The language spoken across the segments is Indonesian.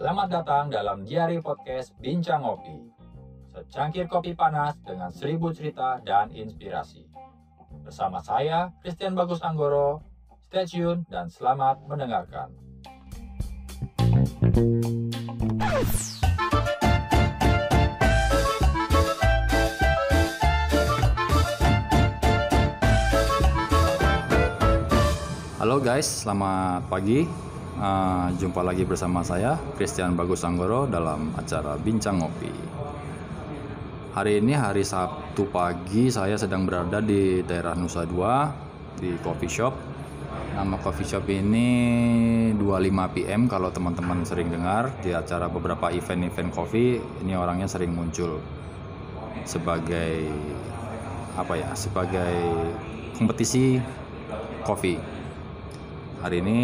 Selamat datang dalam Diari Podcast Bincang Ngopi. Secangkir kopi panas dengan 1000 cerita dan inspirasi. Bersama saya, Christian Bagus Anggoro. Stay tune dan selamat mendengarkan. Halo guys, selamat pagi. Jumpa lagi bersama saya, Christian Bagus Anggoro, dalam acara Bincang Ngopi. Hari ini hari Sabtu pagi, saya sedang berada di daerah Nusa Dua di coffee shop. Nama coffee shop ini 25 PM. Kalau teman-teman sering dengar di acara beberapa event-event kopi, ini orangnya sering muncul sebagai sebagai kompetisi kopi. Hari ini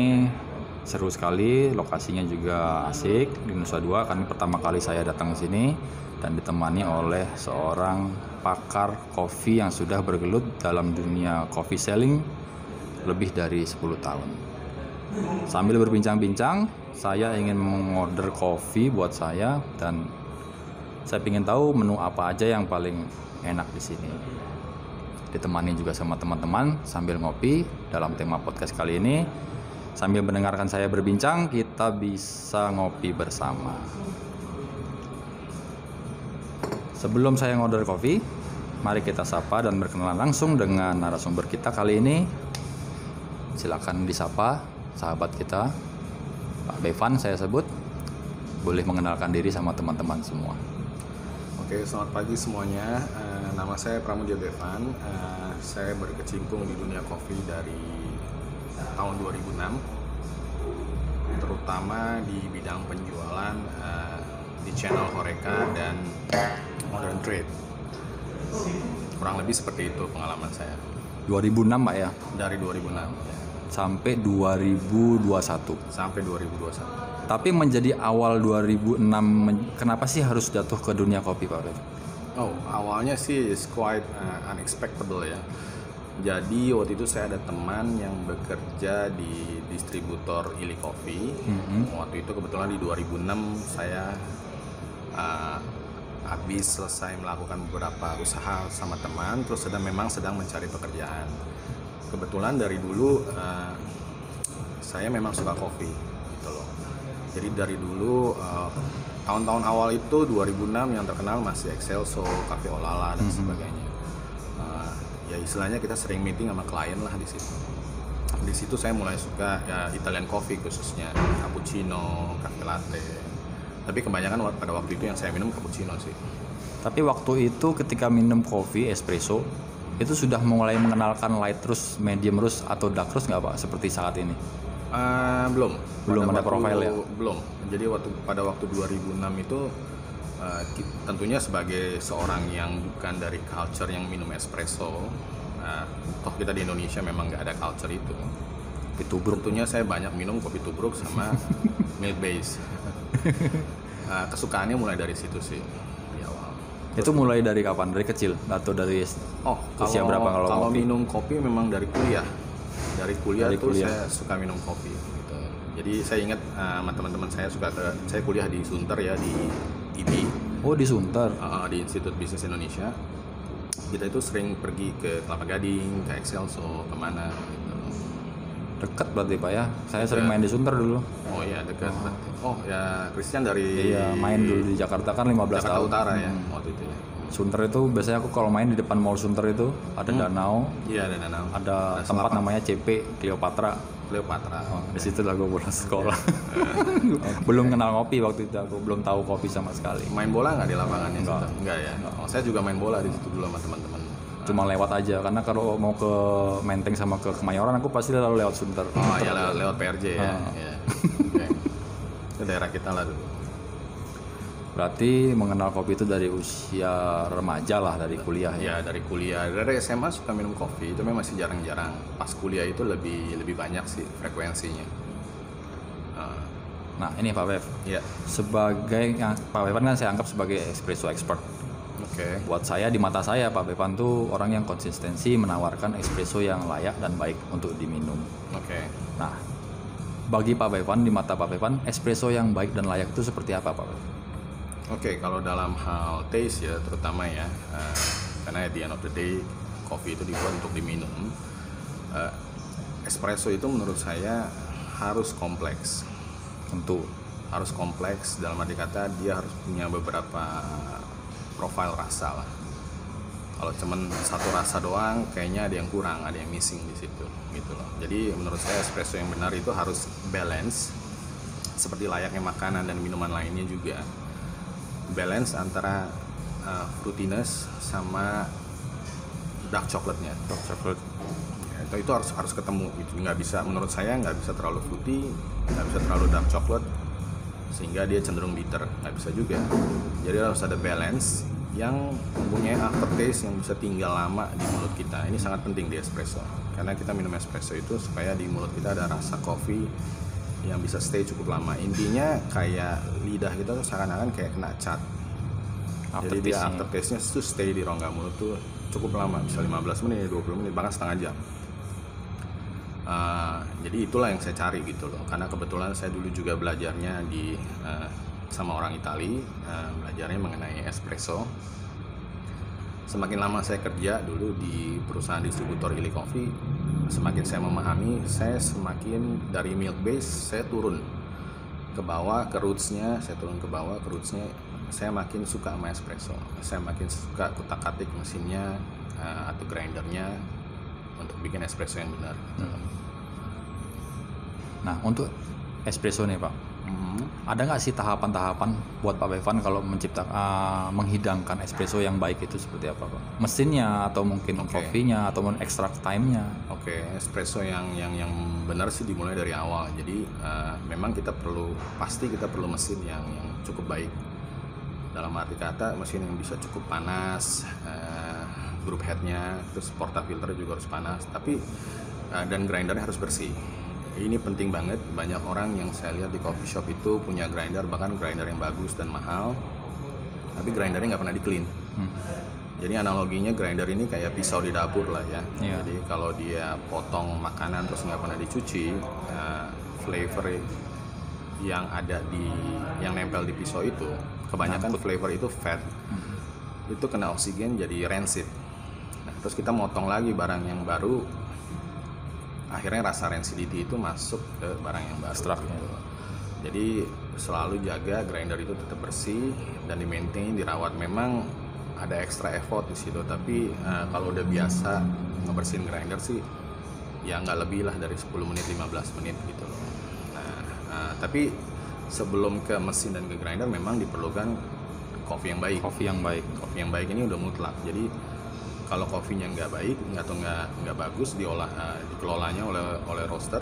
seru sekali, lokasinya juga asik di Nusa Dua. Karena pertama kali saya datang ke sini dan ditemani oleh seorang pakar kopi yang sudah bergelut dalam dunia coffee selling lebih dari 10 tahun. Sambil berbincang-bincang, saya ingin mengorder kopi buat saya dan saya ingin tahu menu apa aja yang paling enak di sini. Ditemani juga sama teman-teman sambil ngopi dalam tema podcast kali ini. Sambil mendengarkan saya berbincang, kita bisa ngopi bersama. Sebelum saya ngorder kopi, mari kita sapa dan berkenalan langsung dengan narasumber kita kali ini. Silakan disapa sahabat kita, Pak Bevan saya sebut. Boleh mengenalkan diri sama teman-teman semua. Oke, selamat pagi semuanya. Nama saya Pramudia Bevan. Saya berkecimpung di dunia kopi dari tahun 2006, terutama di bidang penjualan di channel Horeca dan Modern Trade. Kurang lebih seperti itu pengalaman saya. 2006 Pak ya? Dari 2006 sampai 2021. Sampai 2021. Tapi menjadi awal 2006, kenapa sih harus jatuh ke dunia kopi Pak Bevan? Oh, awalnya sih is quite unexpectable ya. Jadi waktu itu saya ada teman yang bekerja di distributor Illy Coffee. Waktu itu kebetulan di 2006 saya habis selesai melakukan beberapa usaha sama teman, terus memang sedang mencari pekerjaan. Kebetulan dari dulu saya memang suka kopi, gitu loh. Jadi dari dulu tahun-tahun awal itu 2006 yang terkenal masih Excelso, Cafe Olala dan sebagainya. Ya istilahnya kita sering meeting sama klien lah di situ. Di situ saya mulai suka ya Italian coffee khususnya, cappuccino, cafe latte. Tapi kebanyakan pada waktu itu yang saya minum cappuccino sih. Tapi waktu itu ketika minum kopi espresso, itu sudah mulai mengenalkan light roast, medium roast atau dark roast nggak Pak? Seperti saat ini? Belum Ada profil ya? Belum. Jadi pada waktu 2006 itu tentunya sebagai seorang yang bukan dari culture yang minum espresso, toh kita di Indonesia memang nggak ada culture itu. Kopi tubruk, tentunya saya banyak minum kopi tubruk sama milk base. Kesukaannya mulai dari situ sih di awal. Itu mulai dari kapan? Dari kecil atau dari usia berapa kalau kopi? minum kopi memang dari kuliah. Dari kuliah saya suka minum kopi gitu. Jadi saya ingat sama teman-teman saya saya kuliah di Sunter ya, di IBI. Oh, di Sunter. Di Institut Bisnis Indonesia. Kita itu sering pergi ke Kelapa Gading, ke Excelso, kemana gitu. Dekat berarti Pak ya? Saya sering main di Sunter dulu. Oh iya, dekat. Oh ya, Christian dari Iya, main dulu di Jakarta kan 15 Jakarta tahun. Utara ya, waktu itu ya. Sunter itu biasanya aku kalau main di depan mall Sunter itu ada danau. Iya, ada danau. Ada tempat namanya CP Cleopatra. Di situ lah gue bolos sekolah. Belum kenal kopi waktu itu, aku belum tahu kopi sama sekali. Main bola nggak di lapangannya? Enggak ya. Saya juga main bola di situ dulu sama teman-teman. Cuma lewat aja, karena kalau mau ke Menteng sama ke Kemayoran aku pasti lalu lewat Sunter. Oh iya, lewat PRJ ya. Iya. Okay. Itu daerah kita lah dulu. Berarti mengenal kopi itu dari usia remaja lah, dari kuliah ya? Ya dari kuliah, dari SMA suka minum kopi, itu memang masih jarang-jarang. Pas kuliah itu lebih banyak sih frekuensinya. Nah ini Pak Bev, ya. Sebagai Pak Bevan kan saya anggap sebagai espresso expert. Oke. Buat saya, di mata saya Pak Bevan tuh orang yang konsistensi menawarkan espresso yang layak dan baik untuk diminum. Oke. Nah, bagi Pak Bevan, di mata Pak Bevan, espresso yang baik dan layak itu seperti apa, Pak Bevan? Oke, kalau dalam hal taste ya terutama ya, karena at the end of the day kopi itu dibuat untuk diminum. Espresso itu menurut saya harus kompleks. Tentu. Harus kompleks dalam arti kata dia harus punya beberapa profil rasa lah. Kalau cuman satu rasa doang, kayaknya ada yang kurang, ada yang missing di situ, gitu loh. Jadi menurut saya espresso yang benar itu harus balance, seperti layaknya makanan dan minuman lainnya juga. Balance antara fruitiness sama dark chocolate-nya. Dark chocolate. Ya, itu harus ketemu gitu. Nggak bisa, menurut saya nggak bisa terlalu fruity, nggak bisa terlalu dark chocolate, sehingga dia cenderung bitter, nggak bisa juga. Jadi harus ada balance yang mempunyai aftertaste yang bisa tinggal lama di mulut kita. Ini sangat penting di espresso, karena kita minum espresso itu supaya di mulut kita ada rasa kopi yang bisa stay cukup lama. Intinya kayak lidah kita tuh seakan-akan kayak kena cat. Jadi dia aftertaste-nya tuh stay di rongga mulut tuh cukup lama, bisa 15 menit, 20 menit, bahkan setengah jam. Jadi itulah yang saya cari gitu loh, karena kebetulan saya dulu juga belajarnya di sama orang Itali, belajarnya mengenai espresso. Semakin lama saya kerja dulu di perusahaan distributor Illy Coffee, semakin saya memahami, saya semakin dari milk base saya turun ke bawah ke rootsnya, saya makin suka sama espresso. Saya makin suka kutak-katik mesinnya atau grindernya untuk bikin espresso yang benar. Nah, untuk espresso nih Pak, ada nggak sih tahapan-tahapan buat Pak Bevan kalau menghidangkan espresso yang baik itu seperti apa Pak? Mesinnya atau mungkin kopinya atau extract time-nya? Oke, espresso yang benar sih dimulai dari awal. Jadi memang kita perlu mesin yang cukup baik. Dalam arti kata mesin yang bisa cukup panas, group headnya, terus portafilter juga harus panas, tapi dan grindernya harus bersih. Ini penting banget. Banyak orang yang saya lihat di coffee shop itu punya grinder, bahkan grinder yang bagus dan mahal, tapi grindernya nggak pernah di clean. Jadi analoginya grinder ini kayak pisau di dapur lah ya. Jadi kalau dia potong makanan terus nggak pernah dicuci, flavor yang nempel di pisau itu kebanyakan flavor itu fat, itu kena oksigen jadi rancid. Nah, terus kita motong lagi barang yang baru, akhirnya rasa rancidity itu masuk ke barang yang baru. Jadi selalu jaga grinder itu tetap bersih dan di-maintain, dirawat. Memang ada extra effort di situ, tapi kalau udah biasa ngebersihin grinder sih ya nggak lebih lah dari 10 menit 15 menit gitu loh. Nah, tapi sebelum ke mesin dan ke grinder memang diperlukan kopi yang baik. Kopi yang baik ini udah mutlak. Jadi kalau kopinya nggak baik atau nggak bagus dikelolanya oleh roaster,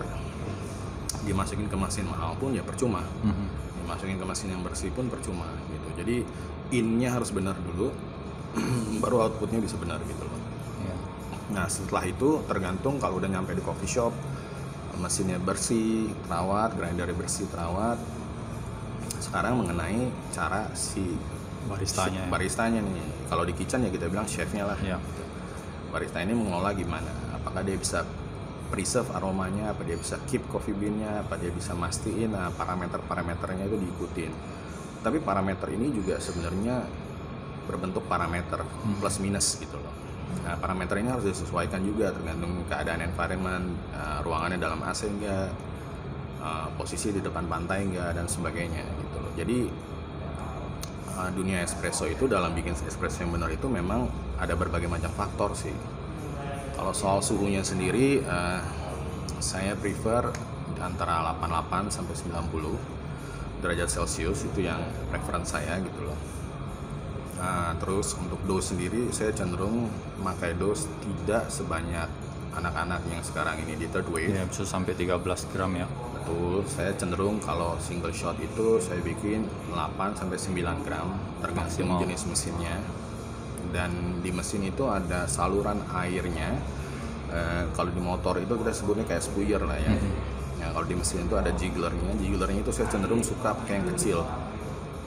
dimasukin ke mesin mahal pun ya percuma. Dimasukin ke mesin yang bersih pun percuma gitu. Jadi innya harus benar dulu, baru outputnya bisa benar gitu loh. Nah setelah itu tergantung, kalau udah nyampe di coffee shop, mesinnya bersih, terawat, grindernya bersih, terawat. Sekarang mengenai cara si baristanya nih. Kalau di kitchen ya kita bilang chefnya lah. Barista ini mengelola gimana? Apakah dia bisa preserve aromanya, apa dia bisa keep coffee bean-nya, apa dia bisa mastiin parameter-parameternya itu diikutin. Tapi parameter ini juga sebenarnya berbentuk parameter plus minus gitu loh. Nah, parameter ini harus disesuaikan juga tergantung keadaan environment, ruangannya dalam AC enggak, posisi di depan pantai enggak, dan sebagainya gitu loh. Jadi dunia espresso itu, dalam bikin espresso yang benar itu memang ada berbagai macam faktor sih. Kalau soal suhunya sendiri, saya prefer antara 88 sampai 90 derajat Celcius, itu yang preference saya gitu loh. Terus untuk dose sendiri saya cenderung memakai dose tidak sebanyak anak-anak yang sekarang ini di third wave. Bisa sampai 13 gram ya. Betul, saya cenderung kalau single shot itu saya bikin 8 sampai 9 gram tergantung jenis mesinnya. Dan di mesin itu ada saluran airnya. Kalau di motor itu kita sebutnya kayak spuyer lah ya. Nah, kalau di mesin itu ada jigglernya itu saya cenderung suka pakai yang kecil.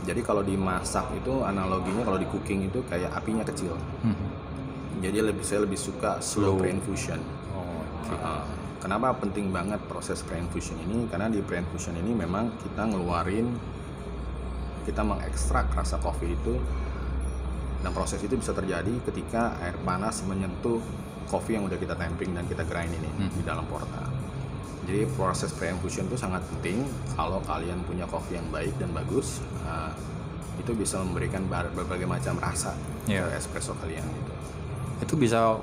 Jadi kalau dimasak itu analoginya, kalau di cooking itu kayak apinya kecil. Jadi saya lebih suka slow pre-infusion. kenapa penting banget proses pre-infusion ini? Karena di pre-infusion ini memang kita mengekstrak rasa kopi itu, dan proses itu bisa terjadi ketika air panas menyentuh kopi yang udah kita tamping dan kita grind ini di dalam portal. Jadi proses pre-infusion itu sangat penting. Kalau kalian punya kopi yang baik dan bagus, itu bisa memberikan berbagai macam rasa ke espresso kalian gitu. Itu bisa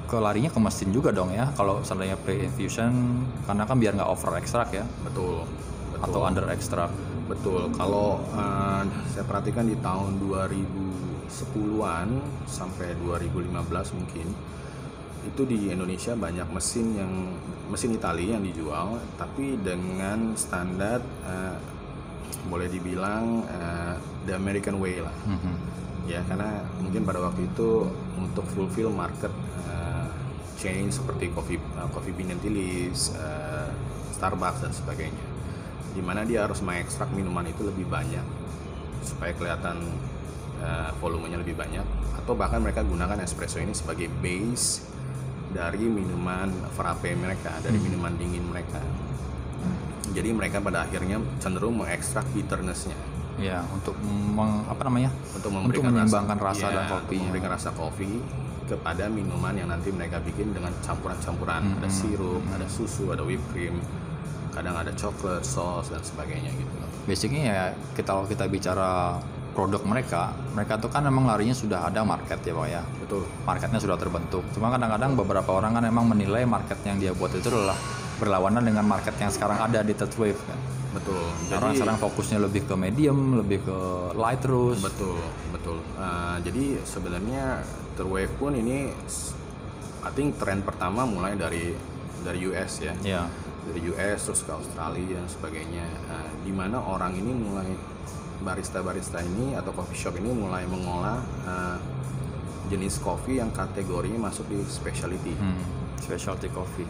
larinya ke mesin juga dong ya kalau seandainya pre-infusion, karena kan biar nggak over extract ya. Betul. Atau under extract. Betul. Kalau saya perhatikan di tahun 2010-an sampai 2015 mungkin, itu di Indonesia banyak mesin Italia yang dijual, tapi dengan standar boleh dibilang the American way lah. Ya, karena mungkin pada waktu itu untuk fulfill market chain seperti Coffee Bean & Tea Leaves, Starbucks dan sebagainya, dimana dia harus mengekstrak minuman itu lebih banyak supaya kelihatan volumenya lebih banyak, atau bahkan mereka gunakan espresso ini sebagai base dari minuman frappe mereka, dari minuman dingin mereka. Jadi mereka pada akhirnya cenderung mengekstrak bitterness-nya. Ya, untuk Untuk menyimbangkan rasa dan kopi. Memberikan rasa kopi kepada minuman yang nanti mereka bikin dengan campuran-campuran. Ada sirup, ada susu, ada whipped cream, kadang ada coklat, sauce dan sebagainya gitu. Basicnya ya kalau kita bicara produk mereka tuh kan memang larinya sudah ada market ya Pak ya. Betul. Marketnya sudah terbentuk. Cuma kadang-kadang beberapa orang kan memang menilai market yang dia buat itu adalah berlawanan dengan market yang sekarang ada di third wave kan. Betul. Orang sekarang fokusnya lebih ke medium, lebih ke light terus. Betul. Jadi sebenarnya third wave pun ini, I think tren pertama mulai dari US ya. Iya. Dari US terus ke Australia dan sebagainya. Di mana orang ini mulai barista ini atau coffee shop ini mulai mengolah jenis kopi yang kategorinya masuk di specialty. Specialty coffee.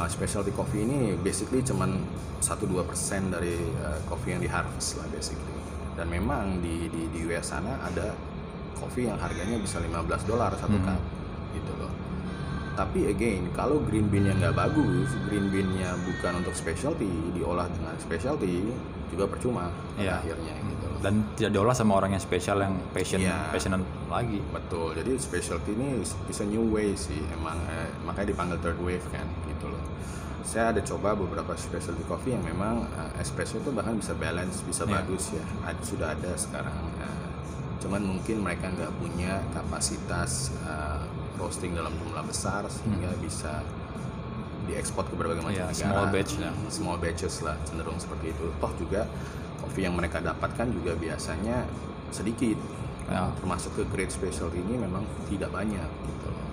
Specialty coffee ini basically cuman 1-2% dari kopi yang di harvest lah basically. Dan memang di US sana ada kopi yang harganya bisa $15 satu cup gitu loh. Tapi again, kalau green bean-nya nggak bagus, green bean-nya bukan untuk specialty, diolah dengan specialty juga percuma akhirnya gitu loh. Dan tidak diolah sama orang yang spesial, yang passionate lagi. Betul. Jadi specialty ini is a new way sih emang, makanya dipanggil third wave kan gitu loh. Saya ada coba beberapa specialty coffee yang memang espresso itu bahkan bisa balance, bisa bagus ya. Sudah ada sekarang. Cuman mungkin mereka nggak punya kapasitas roasting dalam jumlah besar sehingga bisa diekspor ke berbagai macam negara. Small batches lah, cenderung seperti itu. Toh juga kopi yang mereka dapatkan juga biasanya sedikit. Termasuk ke grade specialty ini memang tidak banyak gitu loh.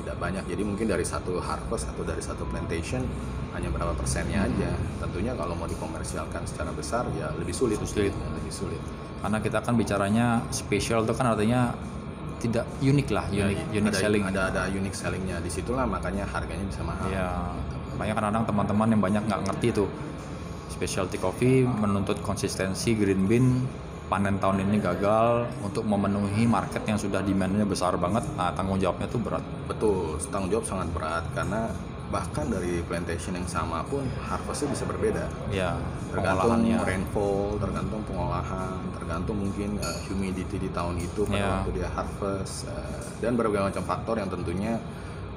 Tidak banyak. Jadi mungkin dari satu harvest atau dari satu plantation hanya berapa persennya aja. Tentunya kalau mau dikomersialkan secara besar ya lebih sulit. Lebih sulit. Karena kita kan bicaranya special itu kan artinya tidak unik lah, unique selling. Ada unique sellingnya, disitulah makanya harganya bisa mahal. Ya, makanya kadang-kadang teman-teman yang banyak nggak ngerti tuh specialty coffee menuntut konsistensi green bean, panen tahun ini gagal untuk memenuhi market yang sudah demand-nya besar banget. Nah, tanggung jawabnya tuh berat. Betul, tanggung jawab sangat berat karena bahkan dari plantation yang sama pun harvestnya bisa berbeda. Ya, tergantung rainfall, tergantung pengolahan, tergantung mungkin humidity di tahun itu pada waktu dia harvest, dan berbagai macam faktor yang tentunya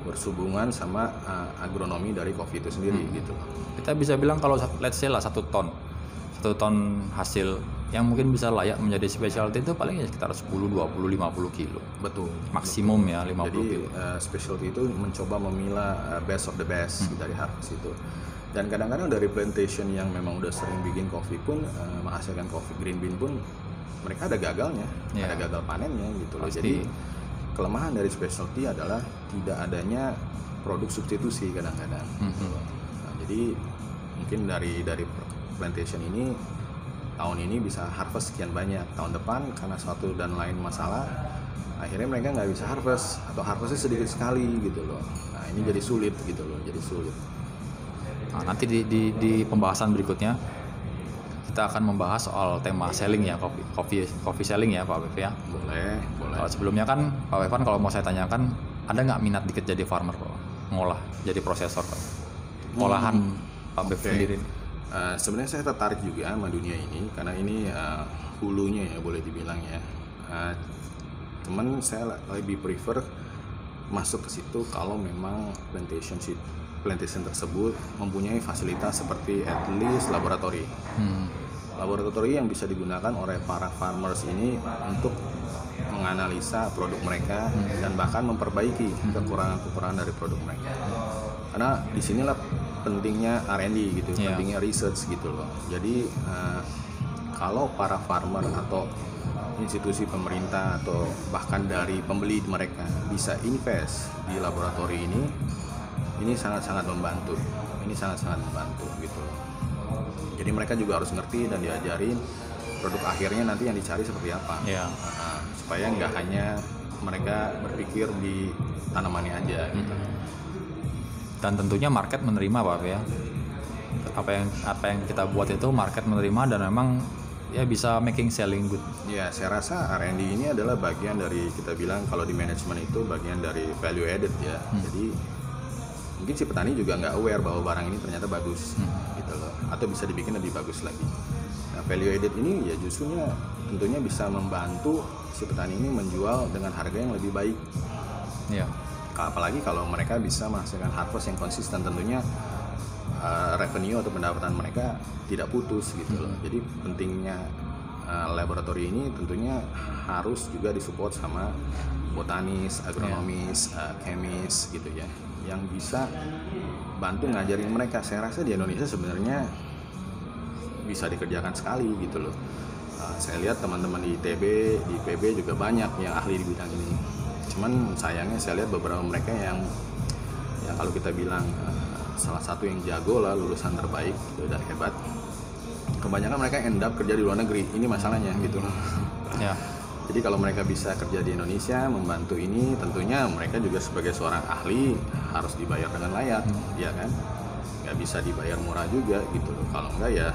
berhubungan sama agronomi dari kopi itu sendiri gitu. Kita bisa bilang kalau let's say lah 1 ton hasil yang mungkin bisa layak menjadi specialty itu paling ya sekitar 10, 20, 50 kilo. Betul. Maksimum ya 50 kilo. Jadi specialty itu mencoba memilah best of the best dari harvest itu. Dan kadang-kadang dari plantation yang memang udah sering bikin kopi pun, menghasilkan kopi green bean pun, mereka ada gagalnya, ada gagal panennya gitu loh. Jadi kelemahan dari specialty adalah tidak adanya produk substitusi kadang-kadang. Nah, jadi mungkin dari plantation ini tahun ini bisa harvest sekian banyak, tahun depan karena suatu dan lain masalah akhirnya mereka nggak bisa harvest atau harvestnya sedikit sekali gitu loh. Nah ini jadi sulit gitu loh, jadi sulit. Nah, nanti di pembahasan berikutnya kita akan membahas soal tema selling ya, coffee selling ya Pak Bev ya. Boleh. Kalau sebelumnya kan Pak Bevan, kalau mau saya tanyakan, ada nggak minat dikit jadi farmer Pak? ngolah jadi prosesor Pak? Olahan pabrik Oke. sendiri. Sebenarnya saya tertarik juga sama dunia ini karena ini hulunya ya boleh dibilang ya. Cuman saya lebih prefer masuk ke situ kalau memang plantation tersebut mempunyai fasilitas seperti at least laboratori. Laboratori yang bisa digunakan oleh para farmers ini untuk menganalisa produk mereka dan bahkan memperbaiki kekurangan-kekurangan dari produk mereka. Karena disinilah pentingnya R&D gitu, pentingnya research gitu loh. Jadi kalau para farmer atau institusi pemerintah atau bahkan dari pembeli mereka bisa invest di laboratori ini sangat-sangat membantu. Ini sangat-sangat membantu gitu loh. Jadi mereka juga harus ngerti dan diajarin produk akhirnya nanti yang dicari seperti apa. Supaya nggak hanya mereka berpikir di tanamannya aja gitu. Dan tentunya market menerima Pak ya. Apa yang kita buat itu market menerima dan memang ya bisa making selling good. Ya, saya rasa R&D ini adalah bagian dari, kita bilang kalau di manajemen itu bagian dari value added ya. Jadi mungkin si petani juga nggak aware bahwa barang ini ternyata bagus gitu loh, atau bisa dibikin lebih bagus lagi. Nah, value added ini ya justru tentunya bisa membantu si petani ini menjual dengan harga yang lebih baik. Ya. Apalagi kalau mereka bisa menghasilkan harvest yang konsisten, tentunya revenue atau pendapatan mereka tidak putus gitu loh. Jadi pentingnya laboratori ini tentunya harus juga disupport sama botanis, agronomis, kemis gitu ya, yang bisa bantu ngajarin mereka. Saya rasa di Indonesia sebenarnya bisa dikerjakan sekali gitu loh. Saya lihat teman-teman di ITB, di IPB juga banyak yang ahli di bidang ini. Cuman sayangnya saya lihat beberapa mereka yang kalau kita bilang salah satu yang jago lah, lulusan terbaik dan hebat, kebanyakan mereka end up kerja di luar negeri. Ini masalahnya gitu loh. Ya. Jadi kalau mereka bisa kerja di Indonesia membantu ini, tentunya mereka juga sebagai seorang ahli harus dibayar dengan layak, ya kan? Nggak bisa dibayar murah juga gitu loh. Kalau enggak ya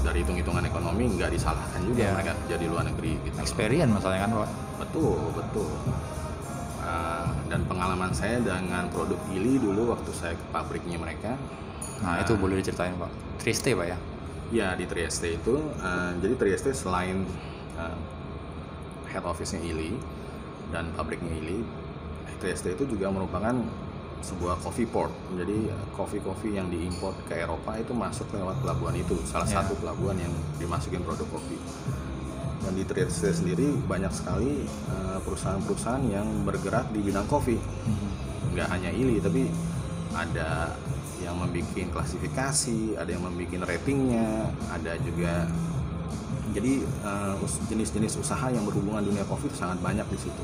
dari hitung-hitungan ekonomi nggak disalahkan juga mereka kerja di luar negeri gitu. Experience masalahnya kan Pak. Betul. Dan pengalaman saya dengan produk Illy dulu waktu saya ke pabriknya mereka. Nah itu boleh diceritain Pak. Trieste Pak ya? Ya di Trieste itu, jadi Trieste selain head office-nya Illy dan pabriknya Illy, Trieste itu juga merupakan sebuah coffee port. Jadi kopi yang diimpor ke Eropa itu masuk lewat pelabuhan itu, salah satu pelabuhan yang dimasukin produk kopi. Dan di Trieste sendiri banyak sekali perusahaan-perusahaan yang bergerak di bidang kopi. Nggak hanya Illy, tapi ada yang membuat klasifikasi, ada yang membuat ratingnya, ada juga. Jadi jenis-jenis usaha yang berhubungan dunia kopi itu sangat banyak di situ.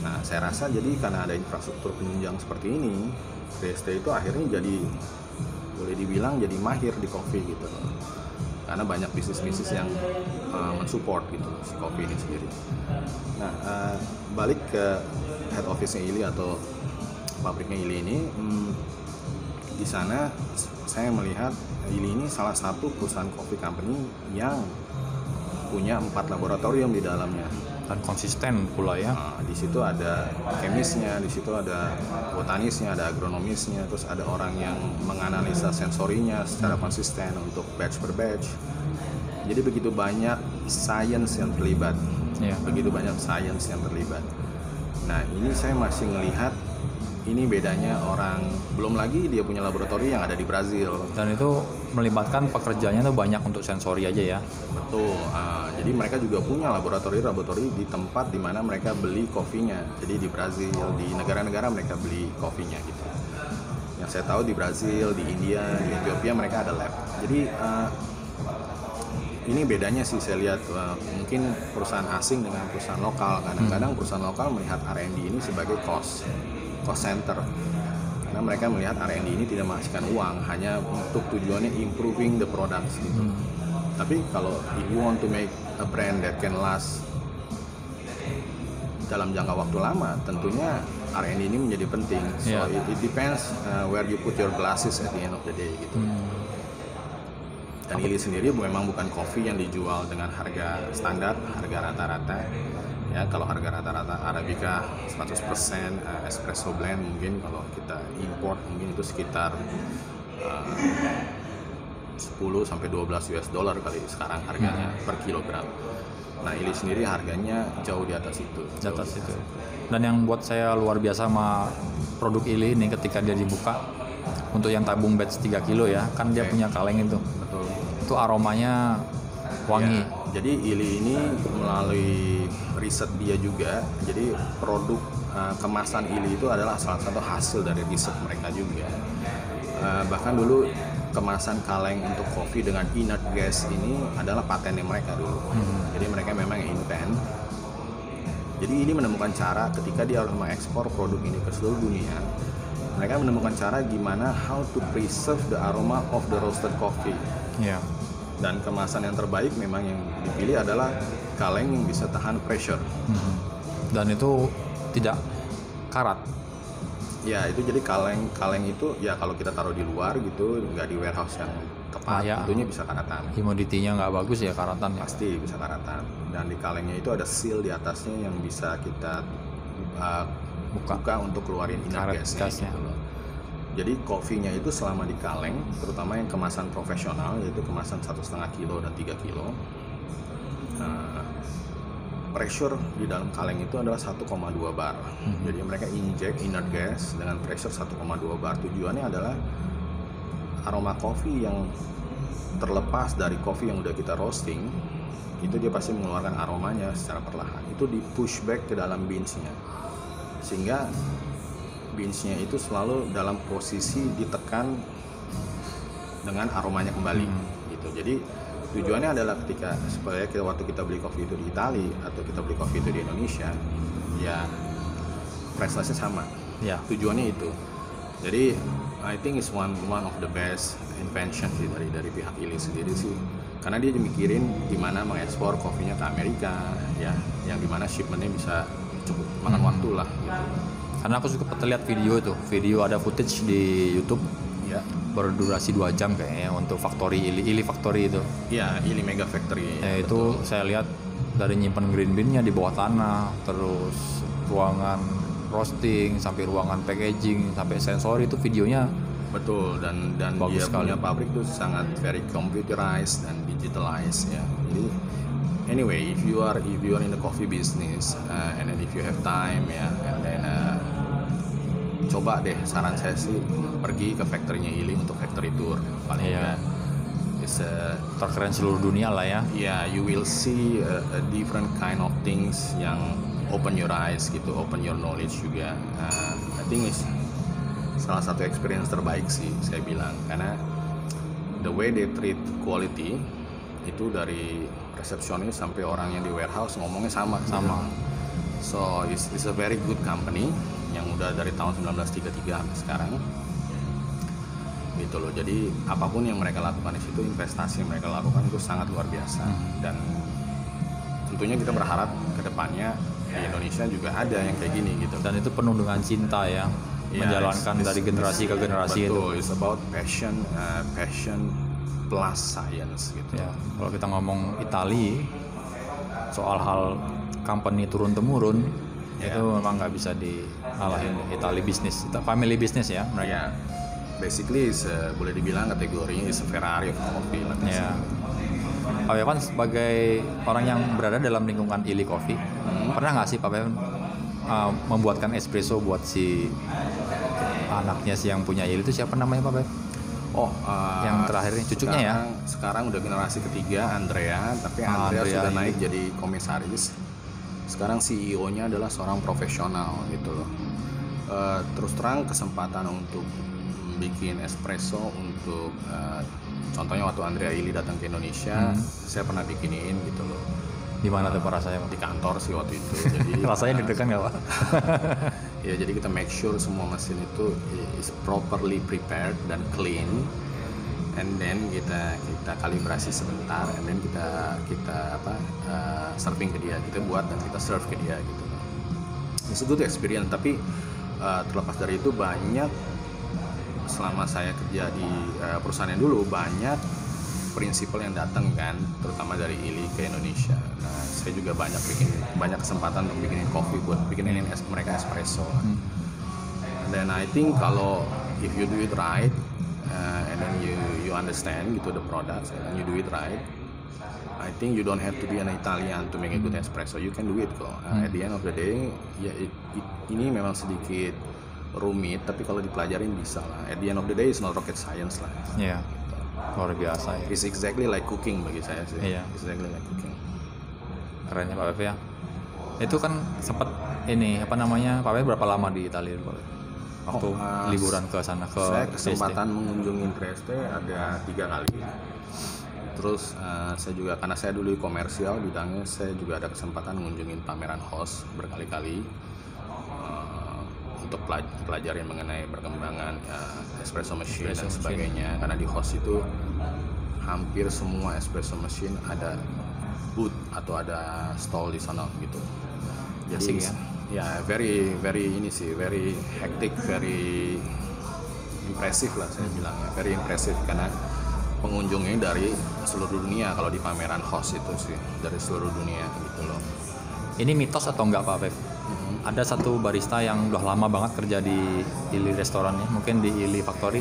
Nah, saya rasa jadi karena ada infrastruktur penunjang seperti ini, Trieste itu akhirnya jadi boleh dibilang jadi mahir di kopi gitu loh. Karena banyak bisnis-bisnis yang mensupport gitu si kopi ini sendiri. Nah, balik ke head office-nya Illy atau pabriknya Illy ini, di sana saya melihat Illy ini salah satu perusahaan coffee company yang punya 4 laboratorium di dalamnya. Dan konsisten pula ya. Di situ ada kemisnya, di situ ada botanisnya, ada agronomisnya, terus ada orang yang menganalisa sensorinya secara konsisten untuk batch per batch. Jadi begitu banyak science yang terlibat, begitu banyak science yang terlibat. Nah ini saya masih melihat ini bedanya orang, belum lagi dia punya laboratori yang ada di Brazil. Dan itu melibatkan pekerjaannya tuh banyak untuk sensori aja ya. Betul. Jadi mereka juga punya laboratori di tempat di mana mereka beli kopinya. Jadi di Brazil, di negara-negara mereka beli kopinya gitu. Yang saya tahu di Brazil, di India, di Ethiopia mereka ada lab. Jadi ini bedanya sih saya lihat, mungkin perusahaan asing dengan perusahaan lokal. Kadang-kadang perusahaan lokal melihat R&D ini sebagai cost center, karena mereka melihat R&D ini tidak menghasilkan uang, hanya untuk tujuannya improving the products gitu. Tapi kalau if you want to make a brand that can last dalam jangka waktu lama, tentunya R&D ini menjadi penting. So it depends where you put your glasses at the end of the day gitu. Dan Illy sendiri memang bukan kopi yang dijual dengan harga standar, harga rata-rata. Ya, kalau harga rata-rata Arabica 100% espresso blend mungkin kalau kita import mungkin itu sekitar 10 sampai 12 US dollar kali sekarang harganya per kilogram. Nah, Illy sendiri harganya jauh di atas itu. Di atas itu. Dan yang buat saya luar biasa sama produk Illy ini ketika dia dibuka untuk yang tabung batch 3 kilo ya, kan dia punya kaleng itu. Betul. Itu aromanya wangi. Ya, jadi Illy ini melalui riset dia juga, jadi produk kemasan Illy itu adalah salah satu hasil dari riset mereka juga. Bahkan dulu kemasan kaleng untuk kopi dengan inert gas ini adalah patennya mereka dulu. Jadi mereka memang invent. Jadi ini menemukan cara ketika dia harus mengekspor produk ini ke seluruh dunia, mereka menemukan cara gimana how to preserve the aroma of the roasted coffee. Iya. Dan kemasan yang terbaik memang yang dipilih adalah kaleng yang bisa tahan pressure. Dan itu tidak karat. Ya, itu jadi kaleng itu ya kalau kita taruh di luar gitu, nggak di warehouse yang tepat, tentunya bisa karatan. Humidity-nya nggak bagus ya, karatan ya. Pasti bisa karatan. Dan di kalengnya itu ada seal di atasnya yang bisa kita buka untuk keluarin inert gasnya. Gitu loh. Jadi kopinya itu selama di kaleng, terutama yang kemasan profesional, yaitu kemasan 1,5 kilo dan 3 kilo, pressure di dalam kaleng itu adalah 1,2 bar. Jadi mereka inject inert gas dengan pressure 1,2 bar. Tujuannya adalah aroma kopi yang terlepas dari kopi yang udah kita roasting, itu dia pasti mengeluarkan aromanya secara perlahan. Itu di push back ke dalam beansnya, sehingga beansnya itu selalu dalam posisi ditekan dengan aromanya kembali. Gitu. Jadi tujuannya adalah ketika supaya waktu kita beli kopi itu di Italia atau kita beli kopi itu di Indonesia, ya prestasinya sama. Ya. Tujuannya itu. Jadi I think it's one of the best invention sih dari pihak Illy sendiri sih. Karena dia mikirin gimana mengekspor kopinya ke Amerika, ya, yang dimana shipmentnya bisa cukup makan waktu lah. Gitu. Karena aku suka lihat video ada footage di YouTube. Ya. Berdurasi 2 jam kayaknya untuk factory Illy Factory itu. Iya, Illy Mega Factory. Ya, itu saya lihat dari nyimpen green bean-nya di bawah tanah, terus ruangan roasting sampai ruangan packaging sampai sensori, itu videonya betul. Dan bagus dia sekali. punya pabrik itu sangat very computerized dan digitalized ya. Jadi anyway, if you are in the coffee business and then if you have time ya, and then coba deh, saran saya sih pergi ke factory-nya Illy untuk factory tour paling enggak. It's terkeren seluruh dunia lah ya. Yeah, you will see a different kind of things yang open your eyes gitu, open your knowledge juga. I think it's salah satu experience terbaik sih saya bilang, karena the way they treat quality itu dari resepsionis sampai orang yang di warehouse ngomongnya sama. So it's a very good company yang udah dari tahun 1933 sampai sekarang gitu loh. Jadi apapun yang mereka lakukan di situ, investasi yang mereka lakukan itu sangat luar biasa. Dan tentunya kita berharap kedepannya di Indonesia juga ada yang kayak gini gitu. Dan itu penuh dengan cinta ya, menjalankan dari generasi ke generasi. Betul, it's about passion plus science gitu. Ya, kalau kita ngomong Italia, soal hal company turun temurun, itu memang nggak bisa dialahin. Italia bisnis, family business ya mereka. Basically boleh dibilang kategorinya is a Ferrari of coffee lah. Ya. Pak Bevan sebagai orang yang berada dalam lingkungan Illy Coffee, pernah nggak sih Pak Bevan membuatkan espresso buat si anaknya sih yang punya Illy, itu siapa namanya Pak Bevan? Yang terakhir nih cucunya sekarang udah generasi ketiga, Andrea, tapi Andrea sudah naik jadi komisaris. Sekarang CEO-nya adalah seorang profesional gitu loh. Terus terang kesempatan untuk bikin espresso untuk contohnya waktu Andrea Illy datang ke Indonesia, saya pernah bikinin gitu loh. Di mana tuh rasanya? Di kantor sih waktu itu. Jadi rasanya deg-degan nggak Pak? Ya, jadi kita make sure semua mesin itu is properly prepared dan clean, and then kita kalibrasi sebentar, and then kita serving ke dia, kita buat dan kita serve ke dia gitu. It's a good experience. Tapi terlepas dari itu, banyak selama saya kerja di perusahaan yang dulu, banyak prinsipal yang datang kan, terutama dari ILI ke Indonesia. Nah, saya juga banyak kesempatan untuk bikinin kopi buat bikinin mereka espresso. Dan I think kalau if you do it right, and then you understand gitu the products and you do it right, I think you don't have to be an Italian to make a good espresso. You can do it kok. At the end of the day, ya ini memang sedikit rumit, tapi kalau dipelajarin bisa lah. At the end of the day, it's not rocket science lah. Iya. Luar biasa ya. It's exactly like cooking bagi saya sih. Iya. Exactly like cooking. Keren ya Pak Pepe ya. Itu kan sempat ini apa namanya, Pak Pepe berapa lama di Italia Pak? Waktu liburan ke sana ke saya kesempatan mengunjungi Trieste ada 3 kali. Terus saya juga karena saya dulu komersial bidangnya, saya juga ada kesempatan mengunjungi pameran host berkali-kali untuk pelajari mengenai perkembangan espresso machine dan sebagainya. Karena di host itu hampir semua espresso machine ada booth atau ada stall di sana gitu. Jadi ya very hectic, very impressive lah saya bilangnya, very impressive karena pengunjungnya dari seluruh dunia kalau di pameran host itu sih, dari seluruh dunia gitu loh. Ini mitos atau enggak Pak Pep? Ada satu barista yang udah lama banget kerja di Ili restoran ya, mungkin di Ili Factory,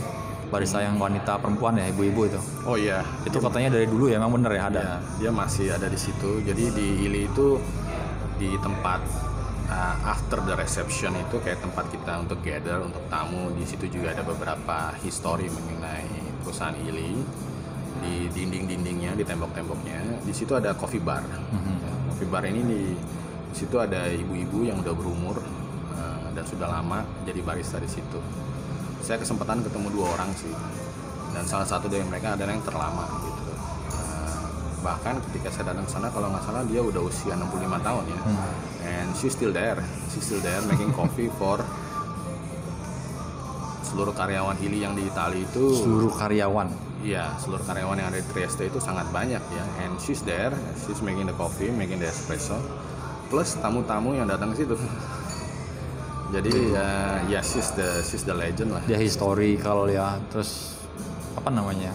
barista yang wanita perempuan ya, ibu-ibu itu. Oh iya, itu katanya dari dulu ya, emang bener ya ada. Ya, dia masih ada di situ. Jadi di Ili itu di tempat after the reception itu kayak tempat kita untuk gather untuk tamu. Di situ juga ada beberapa history mengenai perusahaan Ili. Di dinding-dindingnya, di tembok-temboknya, di situ ada coffee bar. Coffee bar ini di situ ada ibu-ibu yang udah berumur dan sudah lama jadi barista di situ. Saya kesempatan ketemu 2 orang sih, dan salah satu dari mereka adalah yang terlama gitu. Bahkan ketika saya datang sana, kalau nggak salah dia udah usia 65 tahun ya, and she's still there making coffee for seluruh karyawan Ili yang di Italia itu. Seluruh karyawan? Iya, seluruh karyawan yang ada di Trieste itu sangat banyak ya, and she's there, she's making the coffee, making the espresso, plus tamu-tamu yang datang ke situ. Jadi ya she's the legend lah. Dia historical ya, terus apa namanya?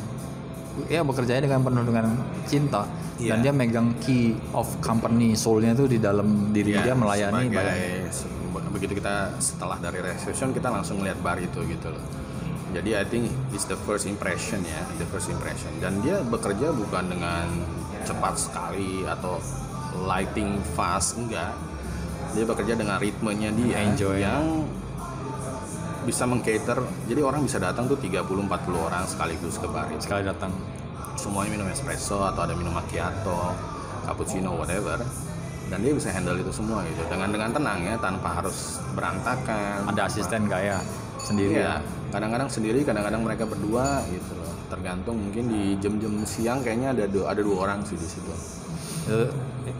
Ya bekerjanya dengan penuh dengan cinta, dan dia megang key of company soul-nya itu di dalam diri dia melayani begitu kita setelah dari reception kita langsung melihat bar itu gitu loh. Jadi I think it's the first impression ya, dan dia bekerja bukan dengan cepat sekali atau lighting fast, enggak. Dia bekerja dengan ritmenya dia yang bisa meng-cater. Jadi orang bisa datang tuh 30-40 orang sekaligus ke bar itu. Sekali datang. Semuanya minum espresso atau ada minum macchiato, cappuccino, whatever. Dan dia bisa handle itu semua gitu. Dengan tenang ya, tanpa harus berantakan. Ada asisten nggak ya? Sendiri ya? Kadang-kadang sendiri, kadang-kadang mereka berdua gitu loh. Tergantung, mungkin di jam-jam siang kayaknya ada 2 orang sih di situ. Itu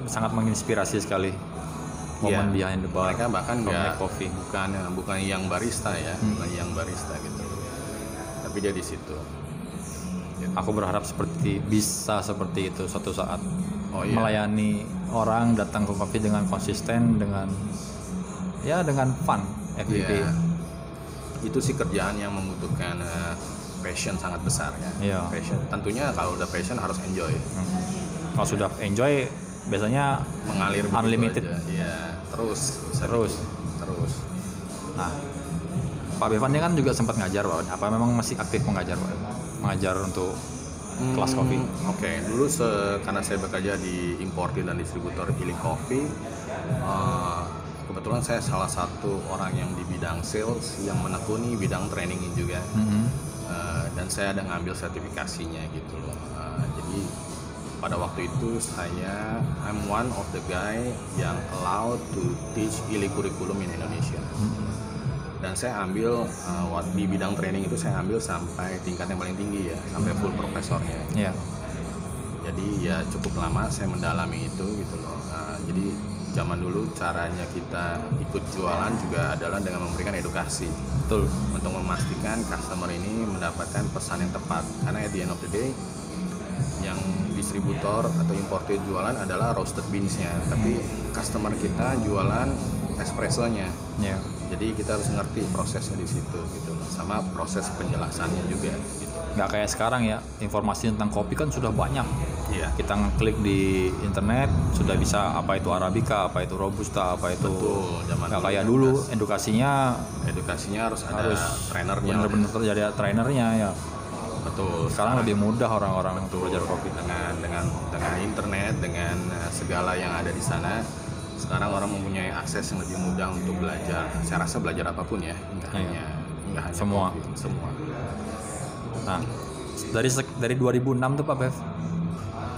sangat menginspirasi sekali. Momen behind the bar. Mereka bahkan nggak coffee. Bukan yang barista ya, bukan yang barista gitu. Tapi dia di situ. Gitu. Aku berharap bisa seperti itu suatu saat. Melayani orang datang ke kopi dengan konsisten, dengan fun everyday. Itu sih kerjaan yang membutuhkan passion sangat besar ya. Passion. Tentunya kalau udah passion harus enjoy. Kalau sudah enjoy biasanya mengalir unlimited. Iya, terus. Nah, Pak Bevan ini kan juga sempat ngajar, Pak. Apa memang masih aktif mengajar, Pak? Mengajar untuk kelas kopi? Oke. Dulu karena saya bekerja di importer dan distributor Ili Coffee, kebetulan saya salah satu orang yang di bidang sales yang menekuni bidang training juga. Dan saya ada ngambil sertifikasinya gitu loh. Jadi pada waktu itu I'm one of the guy yang allowed to teach Ili curriculum in Indonesia. Dan saya ambil di bidang training itu saya ambil sampai tingkat yang paling tinggi ya, sampai full profesornya. Jadi ya cukup lama saya mendalami itu gitu loh. Jadi zaman dulu caranya kita ikut jualan juga adalah dengan memberikan edukasi. Betul. Untuk memastikan customer ini mendapatkan pesan yang tepat. Karena at the end of the day, yang distributor atau importer jualan adalah roasted beans-nya, tapi customer kita jualan espressonya. Ya. Jadi kita harus ngerti prosesnya di situ gitu, sama proses penjelasannya juga gitu. Nggak kayak sekarang ya, informasi tentang kopi kan sudah banyak. Iya. Kita ngeklik di internet sudah bisa apa itu Arabica, apa itu Robusta, apa itu. Betul, zaman Nggak dulu kayak kan dulu, edukasinya edukasinya harus ada trainernya. bener-bener terjadi trainernya ya. Betul. Sekarang lebih mudah orang-orang untuk belajar kopi. dengan internet, dengan segala yang ada di sana. Sekarang orang mempunyai akses yang lebih mudah untuk belajar. Saya rasa belajar apapun ya, nggak hanya Semua. kopi, semua. Nah, dari 2006 tuh Pak Bev,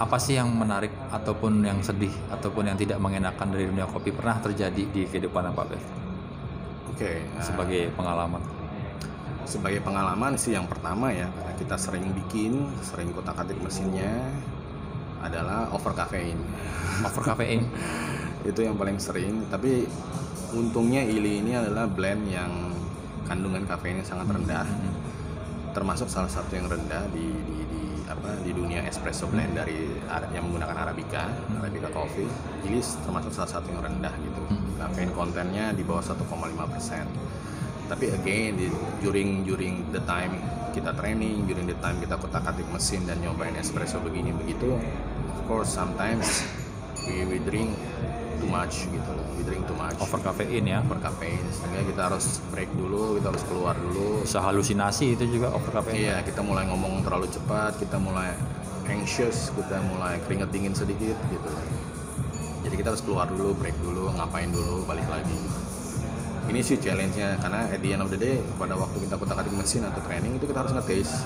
apa sih yang menarik ataupun yang sedih ataupun yang tidak mengenakan dari dunia kopi pernah terjadi di kehidupan Pak Bev Oke, sebagai pengalaman? sebagai pengalaman sih yang pertama ya, karena kita sering kotak-atik mesinnya adalah over caffeine. Over kafein. Itu yang paling sering, tapi untungnya Illy ini adalah blend yang kandungan kafeinnya sangat rendah, termasuk salah satu yang rendah di dunia espresso blend dari yang menggunakan Arabica coffee. Illy termasuk salah satu yang rendah gitu, kafein kontennya di bawah 1,5%. Tapi again during the time kita training, during the time kita kotak-atik mesin dan nyobain espresso begini begitu, of course sometimes we drink too much gitu loh, we drink too much, Over kafein ya. over caffeine, sehingga kita harus break dulu, kita harus keluar dulu. Bisa halusinasi itu juga over kafein. Iya, kita mulai ngomong terlalu cepat, kita mulai anxious, kita mulai keringet dingin sedikit gitu. Jadi kita harus keluar dulu, break dulu, ngapain dulu, balik lagi. Ini sih challenge-nya, karena at the end of the day pada waktu kita kotak-atik mesin atau training itu kita harus nge-taste.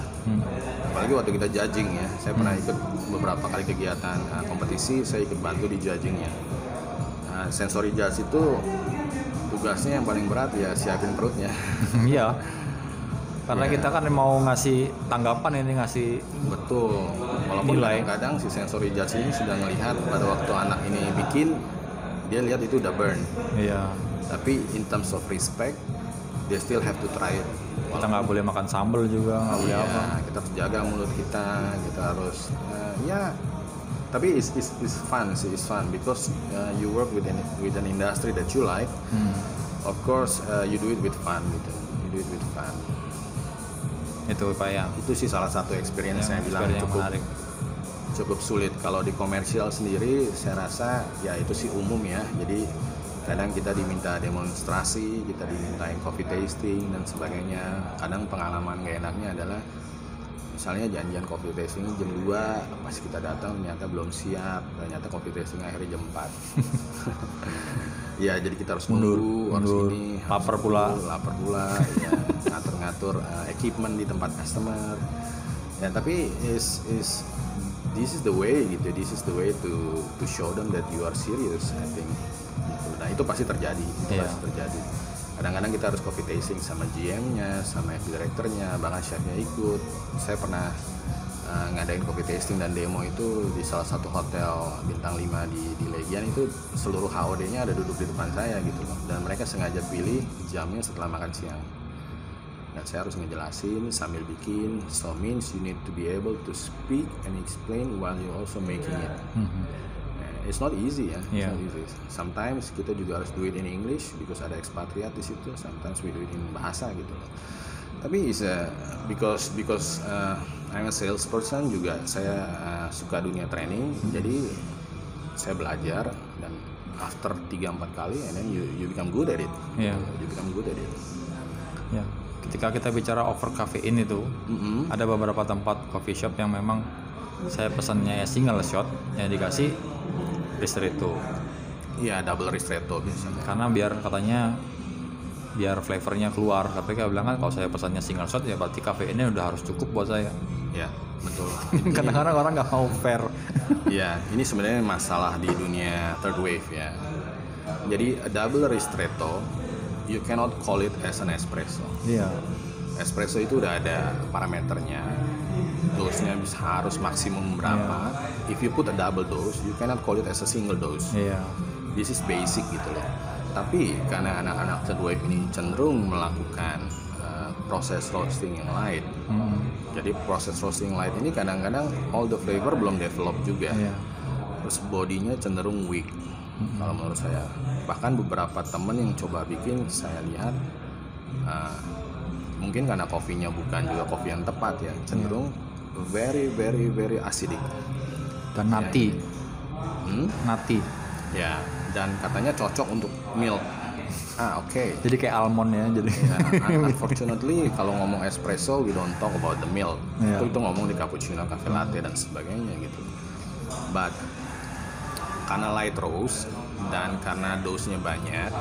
Apalagi waktu kita judging ya, saya pernah ikut beberapa kali kegiatan kompetisi, saya ikut bantu di judgingnya. Sensory judge itu tugasnya yang paling berat ya siapin perutnya. Iya. Karena Iya. kita kan mau ngasih tanggapan ini, ngasih Betul. Walaupun Nilai. kadang-kadang si sensory judge ini sudah melihat pada waktu anak ini bikin, dia lihat itu udah burn. iya. Tapi in terms of respect, they still have to try it. Kita nggak boleh makan sambal juga, nggak boleh apa. Kita harus jaga mulut kita harus tapi it's fun sih, it's fun because you work with an industry that you like. Of course you do it with fun gitu. You do it with fun. Itu Pak ya. Itu sih salah satu experience saya bilang experience yang menarik. cukup sulit. Kalau di komersial sendiri saya rasa ya itu sih umum ya. Jadi kadang kita diminta demonstrasi, kita dimintain coffee tasting dan sebagainya. Kadang pengalaman gak enaknya adalah misalnya janjian coffee tasting jam 2, pas kita datang ternyata belum siap, ternyata coffee tasting akhirnya jam 4. Ya jadi kita harus nunggu, harus ini, lapar pula, ya, ngatur-ngatur equipment di tempat customer. Ya tapi this is the way gitu, this is the way to show them that you are serious, I think. Gitu. Nah itu pasti terjadi, pasti terjadi. Kadang-kadang kita harus coffee tasting sama GM-nya, sama director-nya, bahkan chef-nya ikut. Saya pernah ngadain coffee tasting dan demo itu di salah satu hotel bintang 5 di Legian. Itu seluruh HOD-nya ada duduk di depan saya gitu loh. Dan mereka sengaja pilih jamnya setelah makan siang. Dan saya harus ngejelasin sambil bikin, so means you need to be able to speak and explain while you also making it. It's not easy ya. It's not easy. Sometimes kita juga harus do it in English because ada expatriate di situ. Sometimes we do it in bahasa gitu. Tapi because I'm a salesperson juga, saya suka dunia training. Jadi saya belajar dan after 3-4 kali and then you become good at it. Iya. You become good at it. Ya. Ketika kita bicara over caffeine itu, ada beberapa tempat coffee shop yang memang saya pesannya ya single shot yang dikasih ristretto. Iya, double ristretto biasanya. Karena biar flavornya keluar. Tapi kayak bilang kan kalau saya pesannya single shot ya berarti kafeinnya udah harus cukup buat saya. Ya, betul. Kadang-kadang orang nggak mau fair. Ya, ini sebenarnya masalah di dunia third wave ya. Jadi a double ristretto, you cannot call it as an espresso. Iya. Espresso itu udah ada parameternya. Dose-nya harus maksimum berapa. If you put a double dose, you cannot call it as a single dose. Iya. This is basic gitu loh. Tapi karena anak-anak third wave ini cenderung melakukan proses roasting yang light. Jadi proses roasting light ini kadang-kadang all the flavor belum develop juga. Iya. Terus bodinya cenderung weak kalau menurut saya. Bahkan beberapa temen yang coba bikin, saya lihat mungkin karena kopinya bukan juga kopi yang tepat ya, cenderung very very very acidic Dan nati. Nati. ya, dan katanya cocok untuk milk. Oke. Jadi kayak almond ya. Jadi. Ya, unfortunately kalau ngomong espresso we don't talk about the milk. Yeah. Itu ngomong di cappuccino, cafe latte dan sebagainya gitu. But karena light roast dan karena dose-nya banyak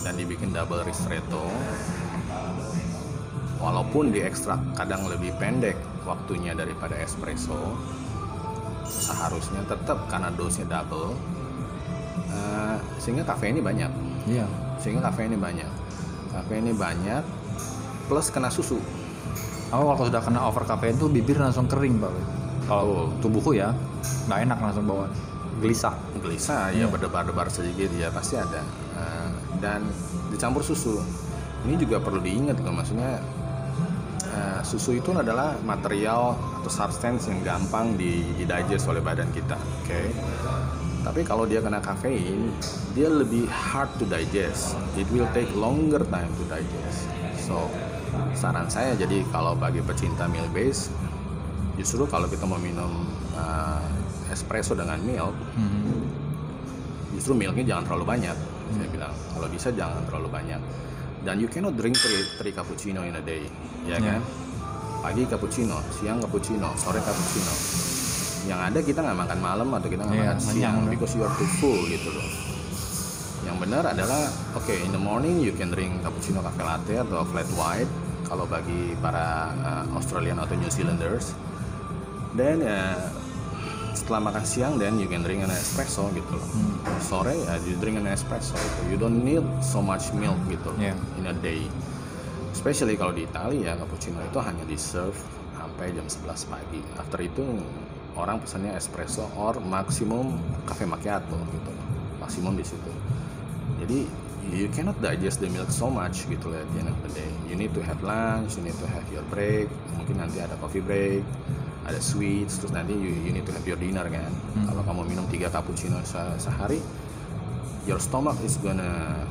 dan dibikin double ristretto, walaupun di ekstrak kadang lebih pendek waktunya daripada espresso, seharusnya tetap karena dose-nya double, sehingga kafeinnya banyak. Iya. Sehingga kafeinnya banyak plus kena susu. Kalau sudah kena over kafein tuh bibir langsung kering Pak. Kalau tubuhku ya nggak enak, langsung bawa gelisah Ya, berdebar-debar sedikit ya pasti ada. Dan dicampur susu. Ini juga perlu diingat loh, maksudnya susu itu adalah material atau substance yang gampang di-digest oleh badan kita, oke? Tapi kalau dia kena kafein, dia lebih hard to digest. It will take longer time to digest. So, saran saya jadi kalau bagi pecinta milk base, justru kalau kita mau minum espresso dengan milk, justru milknya jangan terlalu banyak. Saya bilang, kalau bisa jangan terlalu banyak. Dan you cannot drink three cappuccino in a day, ya kan? Pagi cappuccino, siang cappuccino, sore cappuccino. Yang ada kita nggak makan malam atau kita nggak makan siang because you are too full gitu loh. Yang benar adalah in the morning you can drink cappuccino, cafe latte atau flat white kalau bagi para Australian atau New Zealanders. Dan setelah makan siang then you can drink an espresso gitu loh. Sore you drink an espresso gitu. You don't need so much milk gitu in a day. Especially kalau di Italia cappuccino itu hanya di serve sampai jam 11 pagi. After itu orang pesannya espresso or maksimum cafe macchiato gitu, maksimum di situ. Jadi you cannot digest the milk so much gitu at the end of the day. You need to have lunch, you need to have your break, mungkin nanti ada coffee break, ada sweets, terus nanti you need to have your dinner kan. Kalau kamu minum 3 cappuccino sehari, your stomach is gonna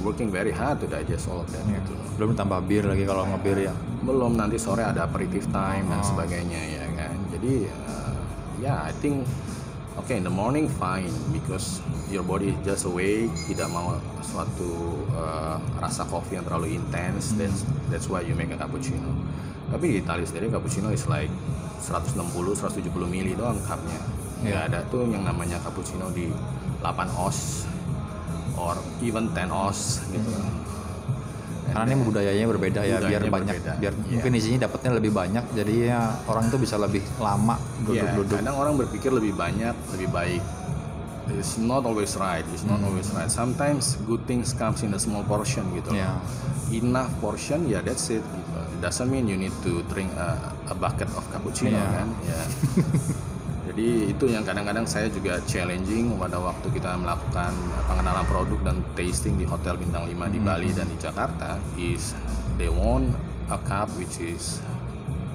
working very hard to digest all of that gitu. Belum tambah bir lagi kalau ngebir ya. Belum, nanti sore ada aperitif time dan sebagainya ya kan. Jadi I think in the morning fine because your body is just awake, tidak mau suatu rasa kopi yang terlalu intense. That's why you make a cappuccino. Tapi di Italia sendiri cappuccino is like 160-170 mili doang cupnya. Nggak ada tuh yang namanya cappuccino di 8 oz or even 10 oz gitu. Karena ini budayanya berbeda ya, biar banyak, biar mungkin isinya dapatnya lebih banyak, jadi ya orang itu bisa lebih lama duduk-duduk. Kadang orang berpikir lebih banyak lebih baik. It's not always right. Sometimes good things comes in a small portion gitu. Enough portion, that's it. It doesn't mean you need to drink a bucket of cappuccino kan. Jadi itu yang kadang-kadang saya juga challenging pada waktu kita melakukan pengenalan produk dan tasting di hotel bintang 5 di Bali dan di Jakarta, is they want a cup which is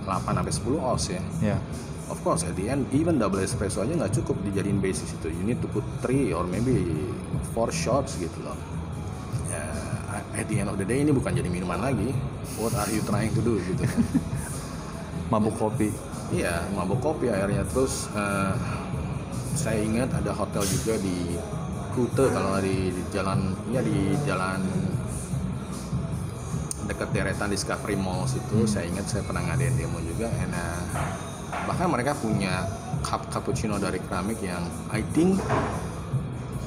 8-10 oz ya. Of course at the end even double espresso aja nggak cukup dijadiin basis itu. You need to put 3 or maybe 4 shots gitu loh. At the end of the day ini bukan jadi minuman lagi. What are you trying to do gitu. Mabuk kopi. Iya, mabuk kopi akhirnya. Terus saya ingat ada hotel juga di Kuta, kalau di jalan dekat deretan Discovery Mall situ. Saya ingat saya pernah ngadain demo juga. Bahkan mereka punya cup cappuccino dari keramik yang I think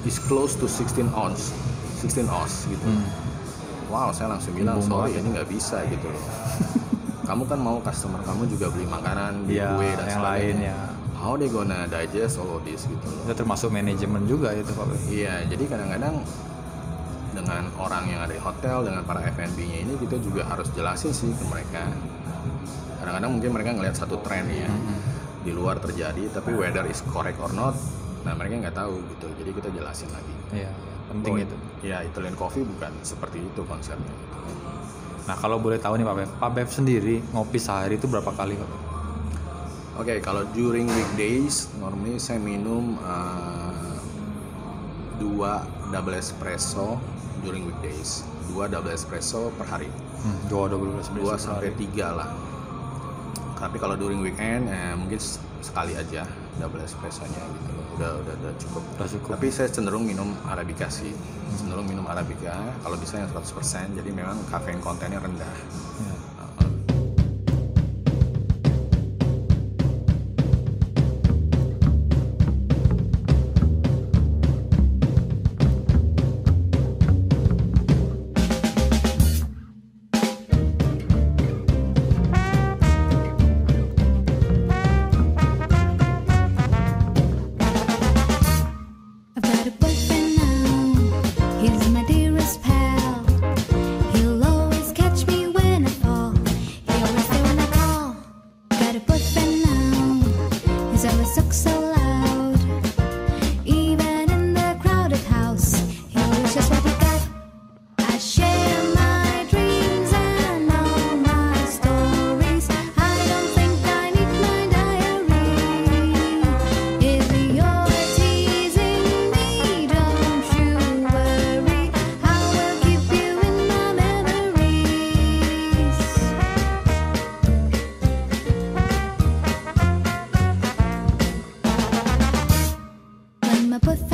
is close to 16 ounce gitu. Wow, saya langsung bilang sorry ini nggak bisa gitu loh. Kamu kan mau customer kamu juga beli makanan di kue dan yang sebagainya. lain How they gonna digest all of this gitu loh. Itu termasuk manajemen juga itu Pak. Iya, jadi kadang-kadang dengan orang yang ada di hotel, dengan para F&B-nya ini kita juga harus jelasin sih ke mereka. Kadang-kadang mungkin mereka ngelihat satu tren ya di luar terjadi, tapi whether is correct or not, nah mereka nggak tahu gitu. Jadi kita jelasin lagi. Iya, penting itu. Ya, Italian coffee bukan seperti itu konsepnya. Nah kalau boleh tahu nih Pak Bev sendiri ngopi sehari itu berapa kali Pak? Oke, kalau during weekdays normally saya minum 2 2 double espresso during weekdays, 2 double espresso per hari. 2 sampai 3 lah. Tapi kalau during weekend mungkin sekali aja double espressonya gitu loh. Udah cukup. Tapi saya cenderung minum Arabica sih. Cenderung minum Arabica kalau bisa yang 100%. Jadi memang kafein kontennya rendah. Ya.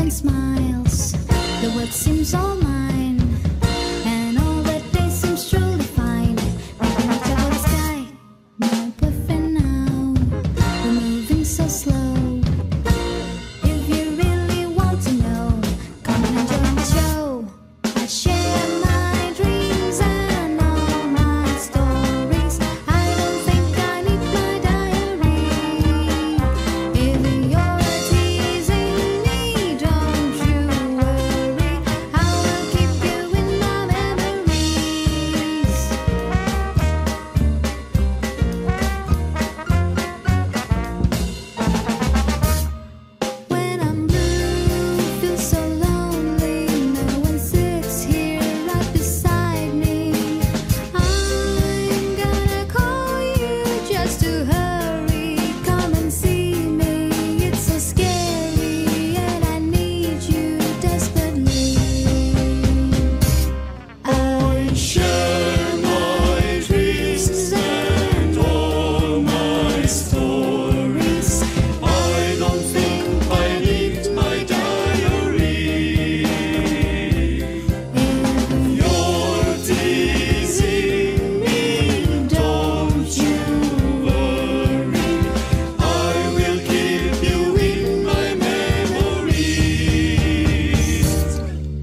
Smiles, the world seems all mine, and all the day seems truly fine. We can reach out the sky, no perfect now. We're moving so slow. If you really want to know, come and join the show. I share my dreams and all my stories. I don't think I need my diary. If you're teasing me, don't you worry, I will keep you in my memories. When I'm blue, feel so lonely, no one sits here right beside me. I'm gonna call you just to hurry, come and see me. It's so scary and I need you desperately. I share my dreams and all my stories. I don't think I need my diary. If you're teasing me, don't you worry, I will keep you in my memories.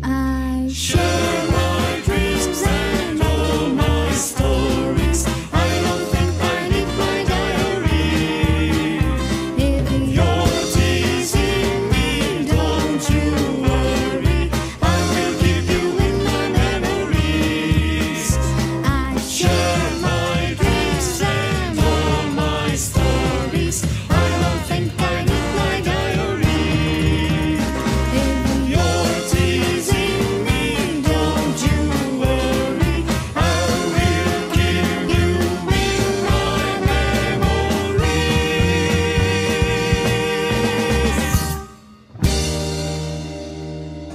I share my dreams and all my stories. I don't think I need my diary. If you're teasing me, don't you worry, I will keep you in my memories. I share my dreams and all my stories. I don't think I need my diary. If you're teasing me, don't you worry, I will keep you in my memories.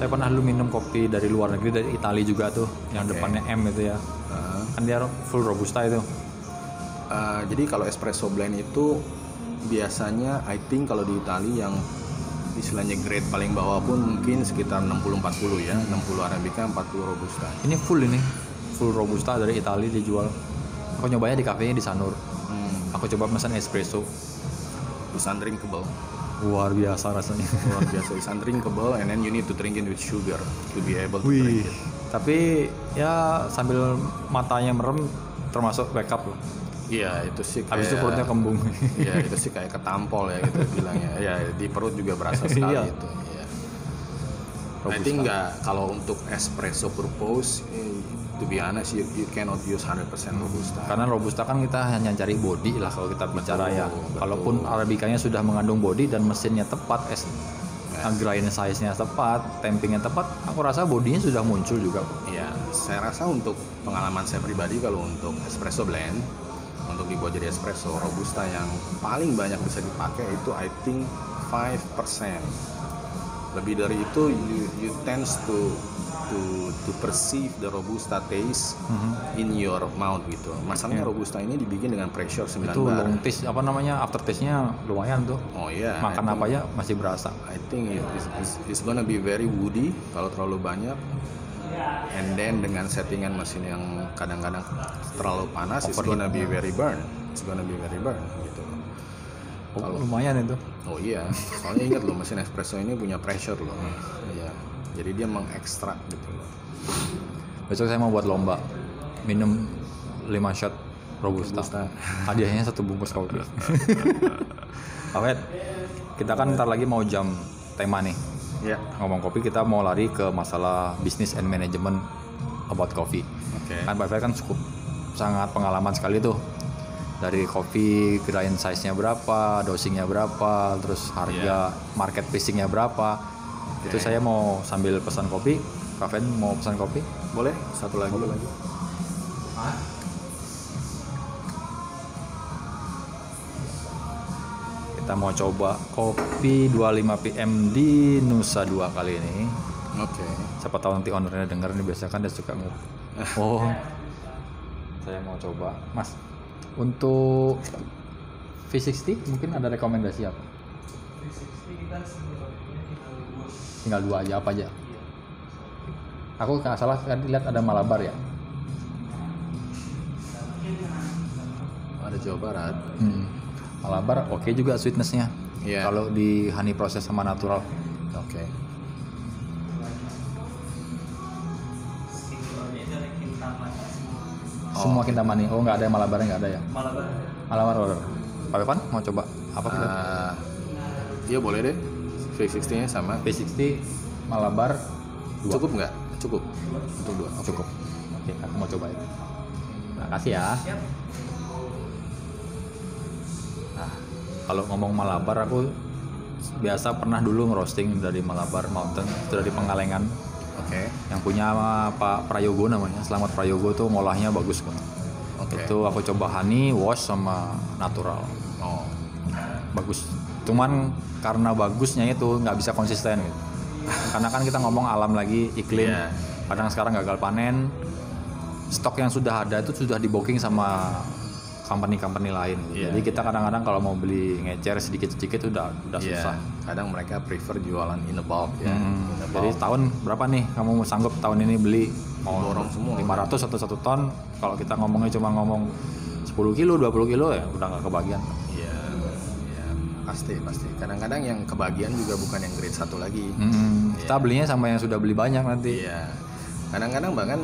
Saya pernah dulu minum kopi dari luar negeri, dari Italia juga tuh, yang depannya M itu ya. Kan dia full robusta itu. Jadi kalau espresso blend itu biasanya I think kalau di Italia yang istilahnya grade paling bawah pun mungkin sekitar 60-40 ya, 60 Arabica, 40 robusta. Ini full robusta dari Italia dijual. Aku nyobanya di kafenya di Sanur. Aku coba pesan espresso. It's undrinkable. Luar biasa rasanya. Luar biasa. It's undrinkable and then you need to drink it with sugar to be able to drink it. Tapi ya sambil matanya merem termasuk backup loh. Iya, itu sih kayak Habis itu perutnya kembung. Iya, itu sih kayak ketampol ya gitu bilangnya. Ya, di perut juga berasa sekali Iya. itu. Iya. I Robusta. think nggak, kalau untuk espresso purpose, to be honest, you cannot use 100% robusta. Karena robusta kan kita hanya cari body lah kalau kita bicara ya. betul. Kalaupun arabicanya sudah mengandung body dan mesinnya tepat, grind size-nya tepat, tampingnya tepat, aku rasa bodinya sudah muncul juga. Iya, saya rasa untuk pengalaman saya pribadi kalau untuk espresso blend, untuk dibuat jadi espresso robusta yang paling banyak bisa dipakai itu I think 5%. Lebih dari itu, you tends to perceive the robusta taste in your mouth gitu. Masalahnya robusta ini dibikin dengan pressure 9 Itu bar. long taste apa namanya, after taste-nya lumayan tuh. Oh iya. Makan apa aja masih berasa. I think it's gonna be very woody kalau terlalu banyak. And then dengan settingan mesin yang kadang-kadang terlalu panas, it's gonna be very burn. It's gonna be very burn gitu. Oh, lumayan itu. Oh iya, soalnya ingat loh mesin espresso ini punya pressure loh. Iya. Jadi dia mengekstrak gitu loh. Besok saya mau buat lomba minum 5 shot robusta. Hadiahnya 1 bungkus kopi. Awet, kita kan ntar lagi mau jam tema nih. Iya. Ngomong kopi, kita mau lari ke masalah business and management about coffee. Oke. Kan Pak Fer kan cukup sangat pengalaman sekali tuh. Dari kopi, grind size-nya berapa, dosingnya berapa, terus harga market pricing-nya berapa. Itu saya mau sambil pesan kopi. Kak Fen mau pesan kopi? Boleh? Satu lagi. Kita mau coba kopi 25 PM di Nusa Dua kali ini. Oke. Siapa tahu nanti ownernya denger nih, biasa kan dia suka Oh, saya mau coba. Mas, untuk V60 mungkin ada rekomendasi apa? Tinggal 2 aja, apa aja? Aku nggak salah tadi lihat ada Malabar ya. Ada Jawa Barat. Malabar oke juga sweetness-nya. Iya. Kalau di honey proses sama natural. Oke. Semua Kintamani. Oh, nggak ada yang Malabarnya, nggak ada ya? Malabar order. Pak Evan mau coba apa kita? Iya boleh deh. V60-nya sama. V60 Malabar 2. Cukup nggak? Cukup. Untuk 2. Cukup. Oke, aku mau coba itu. Makasih ya. Nah, kalau ngomong Malabar, aku biasa pernah dulu ngerosting dari Malabar Mountain, itu dari Pengalengan. Oke. Yang punya Pak Prayogo namanya, Selamat Prayogo tuh ngolahnya bagus banget. Oke. Itu aku coba honey, wash sama natural. Oh. Bagus. Cuman karena bagusnya itu nggak bisa konsisten gitu. Karena kan kita ngomong alam lagi, iklim. Iya. Kadang sekarang gagal panen. Stok yang sudah ada itu sudah di-booking sama company-company lain. Iya, Jadi kita kadang-kadang kalau mau beli ngecer sedikit-sedikit udah Iya. susah. Kadang mereka prefer jualan in a bulk ya. In a Jadi bulk. tahun berapa nih kamu sanggup tahun ini beli? Mau Borong semua. 500 atau 1 ton. Kalau kita ngomongnya cuma ngomong 10 kilo, 20 kilo ya udah nggak kebagian. Iya. Iya. Pasti. Kadang-kadang yang kebagian juga bukan yang grade 1 lagi. Kita belinya sama yang sudah beli banyak nanti. Iya. Kadang-kadang bahkan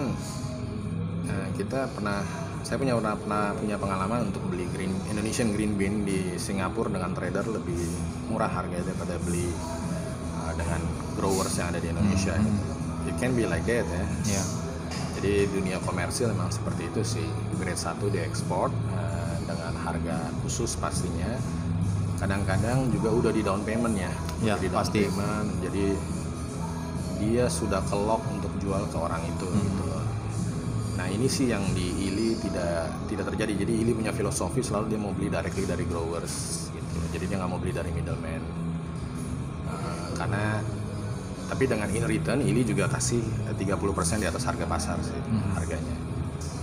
saya pernah punya pengalaman untuk beli Indonesian green bean di Singapura dengan trader lebih murah harganya daripada beli dengan growers yang ada di Indonesia gitu. It can be like that ya. Iya. Jadi dunia komersil memang seperti itu sih. Grade 1 diekspor dengan harga khusus pastinya. Kadang-kadang juga udah di down payment ya. Ya, Udah di down pasti. payment. Jadi dia sudah ke-lock untuk jual ke orang itu gitu loh. Nah ini sih yang di Ili tidak terjadi. Jadi Ili punya filosofi selalu dia mau beli directly dari growers gitu. Jadi dia nggak mau beli dari middleman. Karena tapi dengan in return Ili juga kasih 30% di atas harga pasar sih harganya.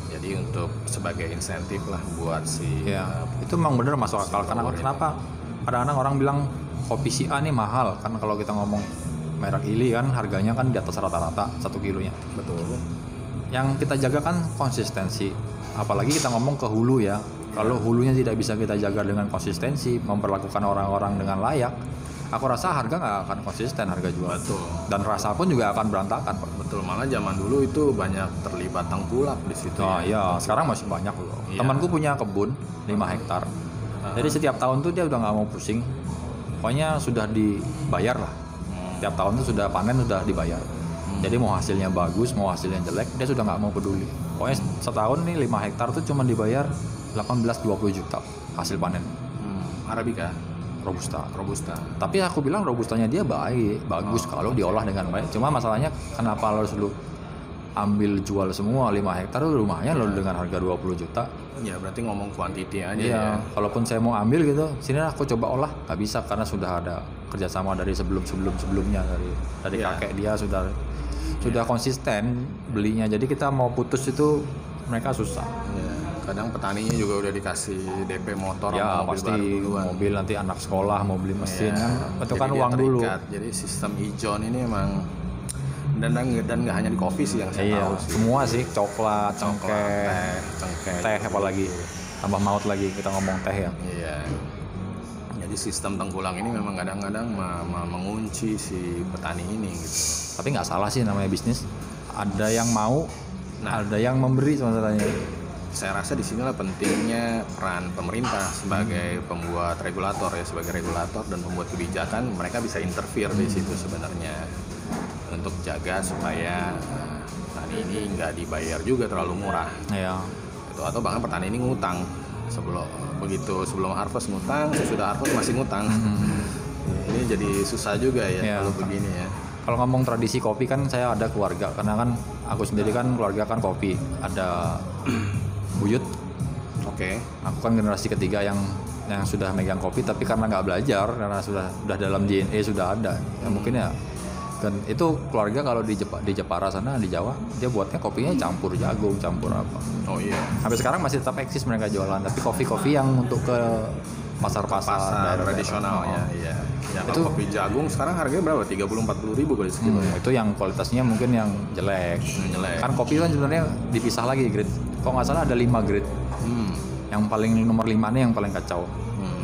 Jadi untuk sebagai insentif lah buat si Ya, itu memang bener masuk akal. Karena kenapa? Kadang-kadang orang bilang kopi si A nih mahal. Kan kalau kita ngomong merek Ili kan harganya kan di atas rata-rata 1 kilonya. betul. Yang kita jaga kan konsistensi. Apalagi kita ngomong ke hulu ya. Kalau hulunya tidak bisa kita jaga dengan konsistensi, memperlakukan orang-orang dengan layak, aku rasa harga nggak akan konsisten harga jual. Betul. Dan rasa pun juga akan berantakan, Pak. Betul, malah zaman dulu itu banyak terlibat tengkulak di situ. Oh iya, sekarang masih banyak loh. Iya. Temanku punya kebun 5 hektar. Jadi setiap tahun tuh dia udah nggak mau pusing. Pokoknya sudah dibayar lah. Tiap tahun tuh sudah panen sudah dibayar. Jadi mau hasilnya bagus, mau hasilnya jelek, dia sudah nggak mau peduli. Pokoknya setahun nih 5 hektar tuh cuma dibayar 18-20 juta hasil panen Arabica, Robusta. Robusta. Tapi aku bilang Robustanya dia bagus kalau diolah dengan baik. Cuma masalahnya kenapa harus lu ambil jual semua 5 hektar itu lumayan loh dengan harga 20 juta. Ya berarti ngomong quantity aja Iya, ya. kalaupun saya mau ambil gitu, sini aku coba olah, nggak bisa karena sudah ada kerjasama dari sebelumnya dari Iya. kakek dia sudah konsisten belinya. Jadi kita mau putus itu mereka susah. Ya, kadang petaninya juga udah dikasih DP motor Ya sama mobil pasti baru duluan. mobil nanti anak sekolah mau beli mesin Ya, kan, itu jadi kan dia uang dulu. terikat. Jadi sistem ijon ini emang dan nggak hanya di kopi sih yang saya Iya, tahu sih. semua sih coklat, Coklat, cengkeh, cengkeh, teh apalagi tambah maut lagi kita ngomong teh ya. Iya. Jadi sistem tengkulak ini memang kadang-kadang mengunci si petani ini gitu. Tapi nggak salah sih namanya bisnis. Ada yang mau, Nah. ada yang memberi masalahnya. Saya rasa di sinilah pentingnya peran pemerintah sebagai pembuat regulator ya, sebagai regulator dan pembuat kebijakan. Mereka bisa interfere di situ sebenarnya untuk jaga supaya petani ini nggak dibayar juga terlalu murah. Ya. Itu atau bahkan petani ini ngutang sebelum harvest ngutang, sesudah harvest masih ngutang. Ini jadi susah juga ya Ya. kalau begini ya. Kalau ngomong tradisi kopi kan saya ada keluarga, karena kan aku sendiri kan keluarga kan kopi. Ada buyut, Oke. aku kan generasi ketiga yang sudah megang kopi, tapi karena nggak belajar, karena sudah dalam DNA sudah ada. Ya mungkin ya. Dan itu keluarga kalau di Jepara sana di Jawa, dia buatnya kopinya campur jagung, campur apa. Oh iya. Sampai sekarang masih tetap eksis mereka jualan, tapi kopi-kopi yang untuk ke pasar-pasar Pasar daerah-daerah. tradisional Oh. ya. Iya. Ya, Itu- kalau kopi jagung sekarang harganya berapa? 30-40 ribu kali sekitar. Itu yang kualitasnya mungkin yang jelek. Jelek. Kan kopi kan sebenarnya dipisah lagi grade. Kok nggak salah ada 5 grade. Hmm. Yang paling nomor 5 nih yang paling kacau.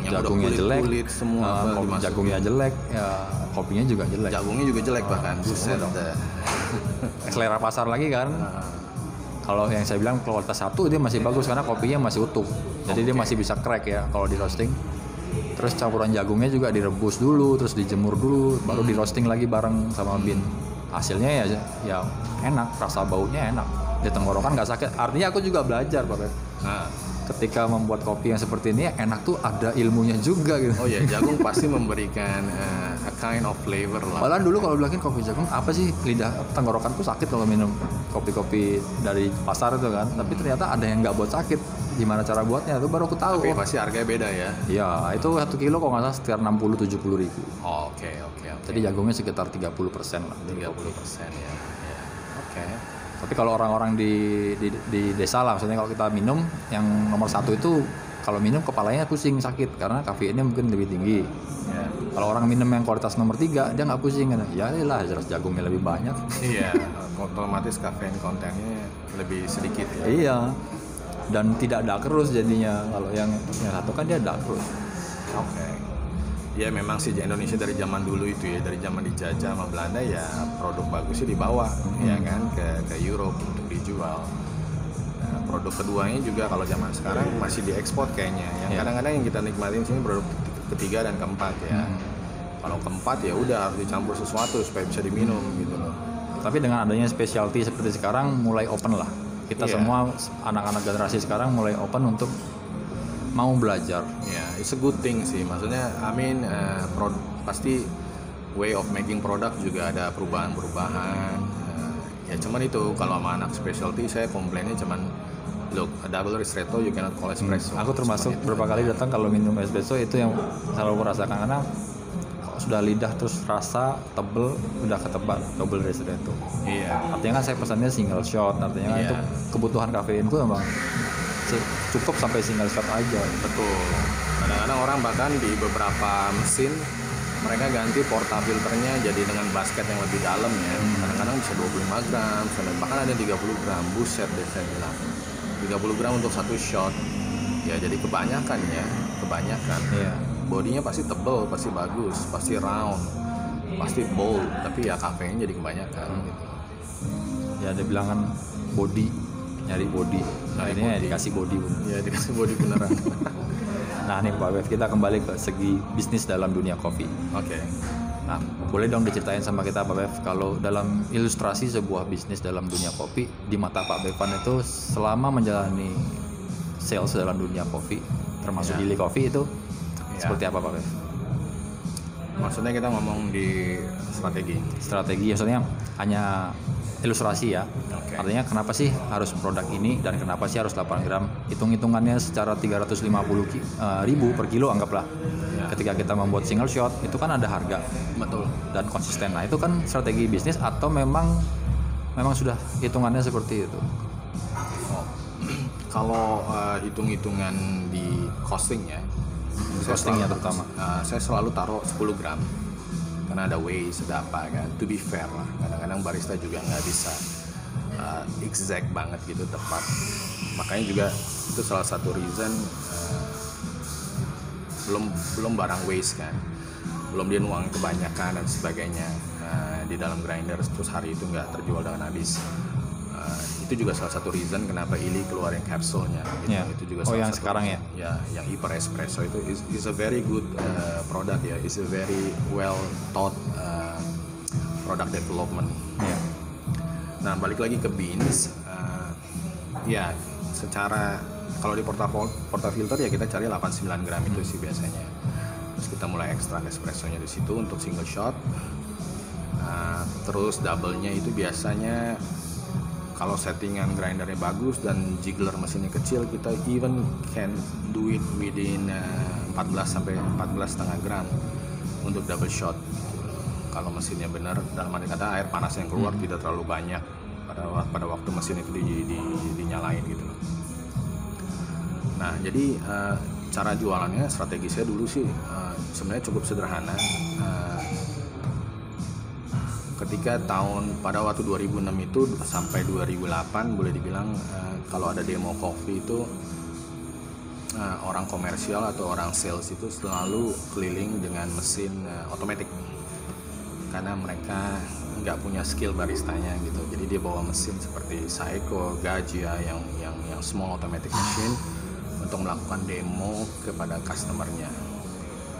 Yang Jagungnya udah jelek, kulit semua dimasukin. jagungnya jelek, ya kopinya juga jelek. Jagungnya juga jelek bahkan. Buset dong. dah. Selera pasar lagi kan. Kalau yang saya bilang kualitas 1 dia masih bagus karena kopinya masih utuh. Jadi dia masih bisa crack ya kalau di roasting. Terus campuran jagungnya juga direbus dulu, terus dijemur dulu, baru di roasting lagi bareng sama bean. Hasilnya ya enak, rasa baunya enak. Di tenggorokan nggak sakit. Artinya aku juga belajar, Pak Beb. Nah. Ketika membuat kopi yang seperti ini enak tuh ada ilmunya juga gitu. Oh ya, jagung pasti memberikan a kind of flavor lah. Malah dulu kalau bilangin kopi jagung apa sih, lidah tenggorokanku sakit kalau minum kopi-kopi dari pasar itu kan. Tapi ternyata ada yang nggak buat sakit. Gimana cara buatnya itu baru aku tahu. Tapi pasti harganya beda ya. Iya, itu 1 kilo kok nggak salah sekitar 60-70 ribu. Oh, oke. Jadi jagungnya sekitar 30% lah. 30% ya. Ya. Oke. Tapi kalau orang-orang di desa lah, maksudnya kalau kita minum yang nomor 1 itu kalau minum kepalanya pusing sakit karena kafeinnya mungkin lebih tinggi. Ya. Kalau orang minum yang kualitas nomor 3 dia nggak pusing kan? Ya lah jelas jagungnya lebih banyak. Iya, otomatis kafein kontennya lebih sedikit ya. Iya. Dan tidak dakrus jadinya. Kalau yang 1 kan dia dakrus. Oke. Ya memang sih Indonesia dari zaman dulu itu ya, dari zaman dijajah sama Belanda ya produk bagusnya dibawa ya kan ke Europe untuk dijual. Nah, produk keduanya juga kalau zaman sekarang masih diekspor kayaknya. Yang Ya. kadang-kadang yang kita nikmatin sini produk ketiga dan keempat ya. Kalau keempat ya udah harus dicampur sesuatu supaya bisa diminum gitu loh. Tapi dengan adanya specialty seperti sekarang mulai open lah. Kita Iya. semua anak-anak generasi sekarang mulai open untuk mau belajar. Ya, it's a good thing sih. Maksudnya, pasti way of making product juga ada perubahan-perubahan. Ya cuman itu kalau sama anak specialty saya komplainnya cuman look, a double ristretto you cannot call espresso. Aku termasuk Seperti itu. beberapa kali datang kalau minum espresso itu yang selalu aku rasakan karena kalau sudah lidah terus rasa tebel udah ketebak double ristretto. Iya. Artinya kan saya pesannya single shot, artinya kan Iya. itu kebutuhan kafeinku memang cukup sampai single shot aja. Betul. Kadang-kadang orang bahkan di beberapa mesin mereka ganti porta filternya jadi dengan basket yang lebih dalam ya. Kadang-kadang bisa 25 gram, bahkan ada 30 gram. Buset deh saya bilang. 30 gram untuk 1 shot. Ya jadi kebanyakan ya, kebanyakan. Iya. Bodinya pasti tebel, pasti bagus, pasti round, pasti bold, tapi ya kafeinnya jadi kebanyakan gitu. Ya ada bilangan body, nyari body. Nah Nyari ini body. dikasih body. Ya dikasih body beneran. Nah nih Pak Bev, kita kembali ke segi bisnis dalam dunia kopi. Oke. Nah, boleh dong diceritain sama kita Pak Bev, kalau dalam ilustrasi sebuah bisnis dalam dunia kopi, di mata Pak Bevan itu selama menjalani sales dalam dunia kopi, termasuk Ya. Gili Coffee itu, Ya. seperti apa Pak Bev? Maksudnya kita ngomong di strategi. Strategi, maksudnya hanya ilustrasi ya. Oke. Artinya kenapa sih harus produk ini dan kenapa sih harus 8 gram? Hitung-hitungannya secara 350.000 per kilo anggaplah. Ya. Ketika kita membuat single shot itu kan ada harga Betul. dan konsisten. Nah itu kan strategi bisnis atau memang sudah hitungannya seperti itu? Oh. Kalau hitung-hitungan di costingnya, Costingnya terutama. saya selalu taruh 10 gram karena ada waste, ada apa kan. To be fair lah, kadang-kadang barista juga nggak bisa exact banget gitu tepat. Makanya juga itu salah satu reason belum barang waste kan, belum dia nuang kebanyakan dan sebagainya di dalam grinder terus hari itu nggak terjual dengan habis. Itu juga salah satu reason kenapa Illy keluarin kapsulnya gitu. Ya. Itu juga Oh, salah yang satu sekarang ya? Ya, yang Hyper Espresso itu is a very good product ya, is a very well thought product development. Ya. Nah, balik lagi ke beans, ya secara kalau di portafilter ya kita cari 89 gram itu sih biasanya. Terus kita mulai ekstrak espressonya di situ untuk single shot. Terus double-nya itu biasanya kalau settingan grindernya bagus dan jiggler mesinnya kecil, kita even can do it within 14 sampai 14,5 gram untuk double shot. Kalau mesinnya benar, dalam arti kata air panas yang keluar tidak terlalu banyak pada waktu mesin itu dinyalain gitu. Nah, jadi cara jualannya, strategi saya dulu sih sebenarnya cukup sederhana. Ketika pada waktu 2006 itu sampai 2008 boleh dibilang kalau ada demo coffee itu orang komersial atau orang sales itu selalu keliling dengan mesin otomatis karena mereka nggak punya skill baristanya gitu. Jadi dia bawa mesin seperti Saeco, Gaggia yang small automatic machine untuk melakukan demo kepada customernya,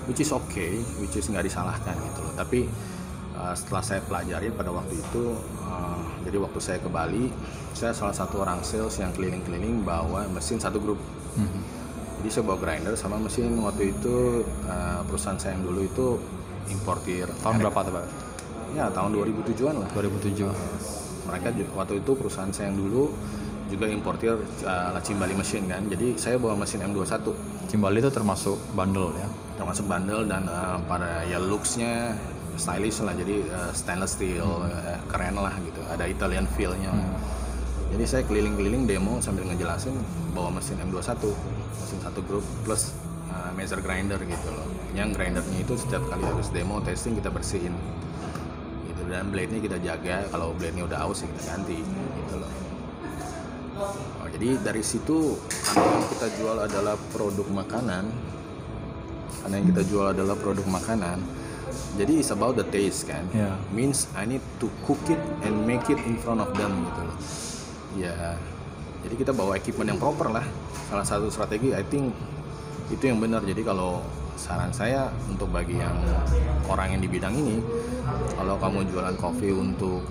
which is okay, which is nggak disalahkan gitu loh. Tapi setelah saya pelajari pada waktu itu, jadi waktu saya ke Bali, saya salah satu orang sales yang keliling-keliling bawa mesin satu grup. Jadi saya bawa grinder sama mesin. Waktu itu perusahaan saya yang dulu itu importir. Tahun berapa tuh Pak? Ya tahun 2007-an lah. 2007. Mereka waktu itu perusahaan saya yang dulu juga importir Cimbali mesin kan. Jadi saya bawa mesin M21. Cimbali itu termasuk bandel ya? Termasuk bandel dan pada ya looks-nya stylish lah, jadi stainless steel, keren lah gitu, ada Italian feel-nya. Jadi saya keliling-keliling demo sambil ngejelasin bawa mesin M21, mesin satu grup plus measure grinder gitu loh. Yang grindernya itu setiap kali habis demo testing kita bersihin gitu, dan blade-nya kita jaga, kalau blade-nya udah aus ya kita ganti gitu loh. Jadi dari situ karena yang kita jual adalah produk makanan, jadi it's about the taste kan. Yeah. Means I need to cook it and make it in front of them gitu loh. Ya, jadi kita bawa equipment yang proper lah. Salah satu strategi I think itu yang benar. Jadi kalau saran saya untuk bagi yang orang yang di bidang ini, kalau kamu jualan kopi untuk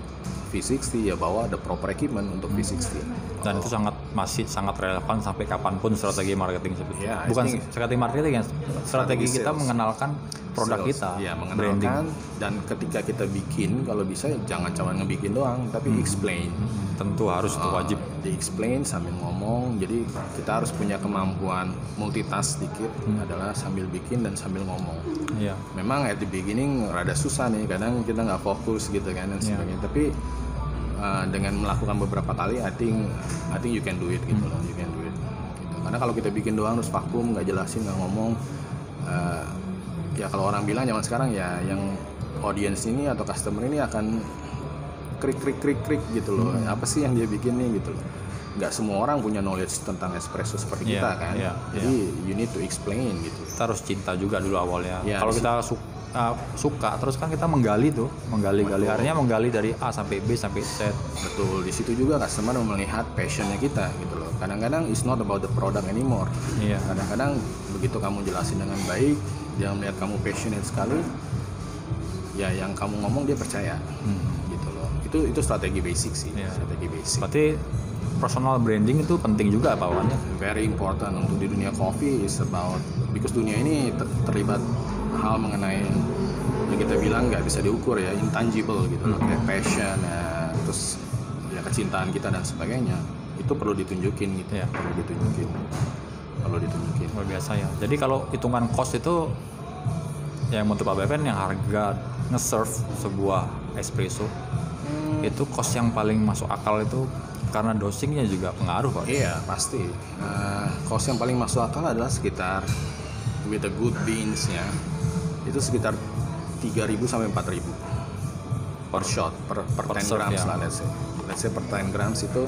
V60 ya bawa the proper equipment untuk V60. Dan itu masih sangat relevan sampai kapanpun strategi marketing seperti itu. Ya, Bukan strategi marketing ya, strategi kita sales. mengenalkan produk Sales, kita, ya, branding. mengenalkan. Dan ketika kita bikin, kalau bisa jangan cuma ngebikin doang, tapi explain. Tentu harus itu wajib. Di-explain sambil ngomong. Jadi kita harus punya kemampuan multitask sedikit, adalah sambil bikin dan sambil ngomong. Iya. Memang at the beginning rada susah nih, kadang kita nggak fokus gitu kan dan sebagainya. Tapi dengan melakukan beberapa kali, I think you can do it gitu loh, you can do it. Gitu. Karena kalau kita bikin doang terus vakum, nggak jelasin, nggak ngomong, ya kalau orang bilang zaman sekarang ya yang audience ini atau customer ini akan krik gitu loh. Apa sih yang dia bikin nih gitu loh. Nggak semua orang punya knowledge tentang espresso seperti kita kan. Jadi you need to explain gitu. Kita harus cinta juga dulu awalnya. Ya, Kalau kita suka terus kan kita menggali artinya menggali dari A sampai B sampai Z. Betul, di situ juga customer melihat passionnya kita gitu loh. Kadang-kadang it's not about the product anymore. Iya. Kadang-kadang begitu kamu jelasin dengan baik, dia melihat kamu passionate sekali, ya yang kamu ngomong dia percaya. Gitu loh. Itu strategi basic sih, Iya. strategi basic. Berarti personal branding itu penting juga Pak Wan ya? Very important untuk di dunia coffee is about, because dunia ini terlibat hal mengenai yang kita bilang nggak bisa diukur ya, intangible gitu loh, kayak passion, terus kecintaan kita dan sebagainya, itu perlu ditunjukin gitu. Iya. Perlu ditunjukin. Luar biasa ya. Jadi kalau hitungan cost itu yang menurut Pak Bevan yang harga nge-serve sebuah espresso itu cost yang paling masuk akal itu karena dosingnya juga pengaruh Pak. Iya pasti. Cost yang paling masuk akal adalah sekitar with the good beans ya, itu sekitar 3.000 sampai 4.000 per shot per 10 serve, grams ya. lah let's say per 10 grams itu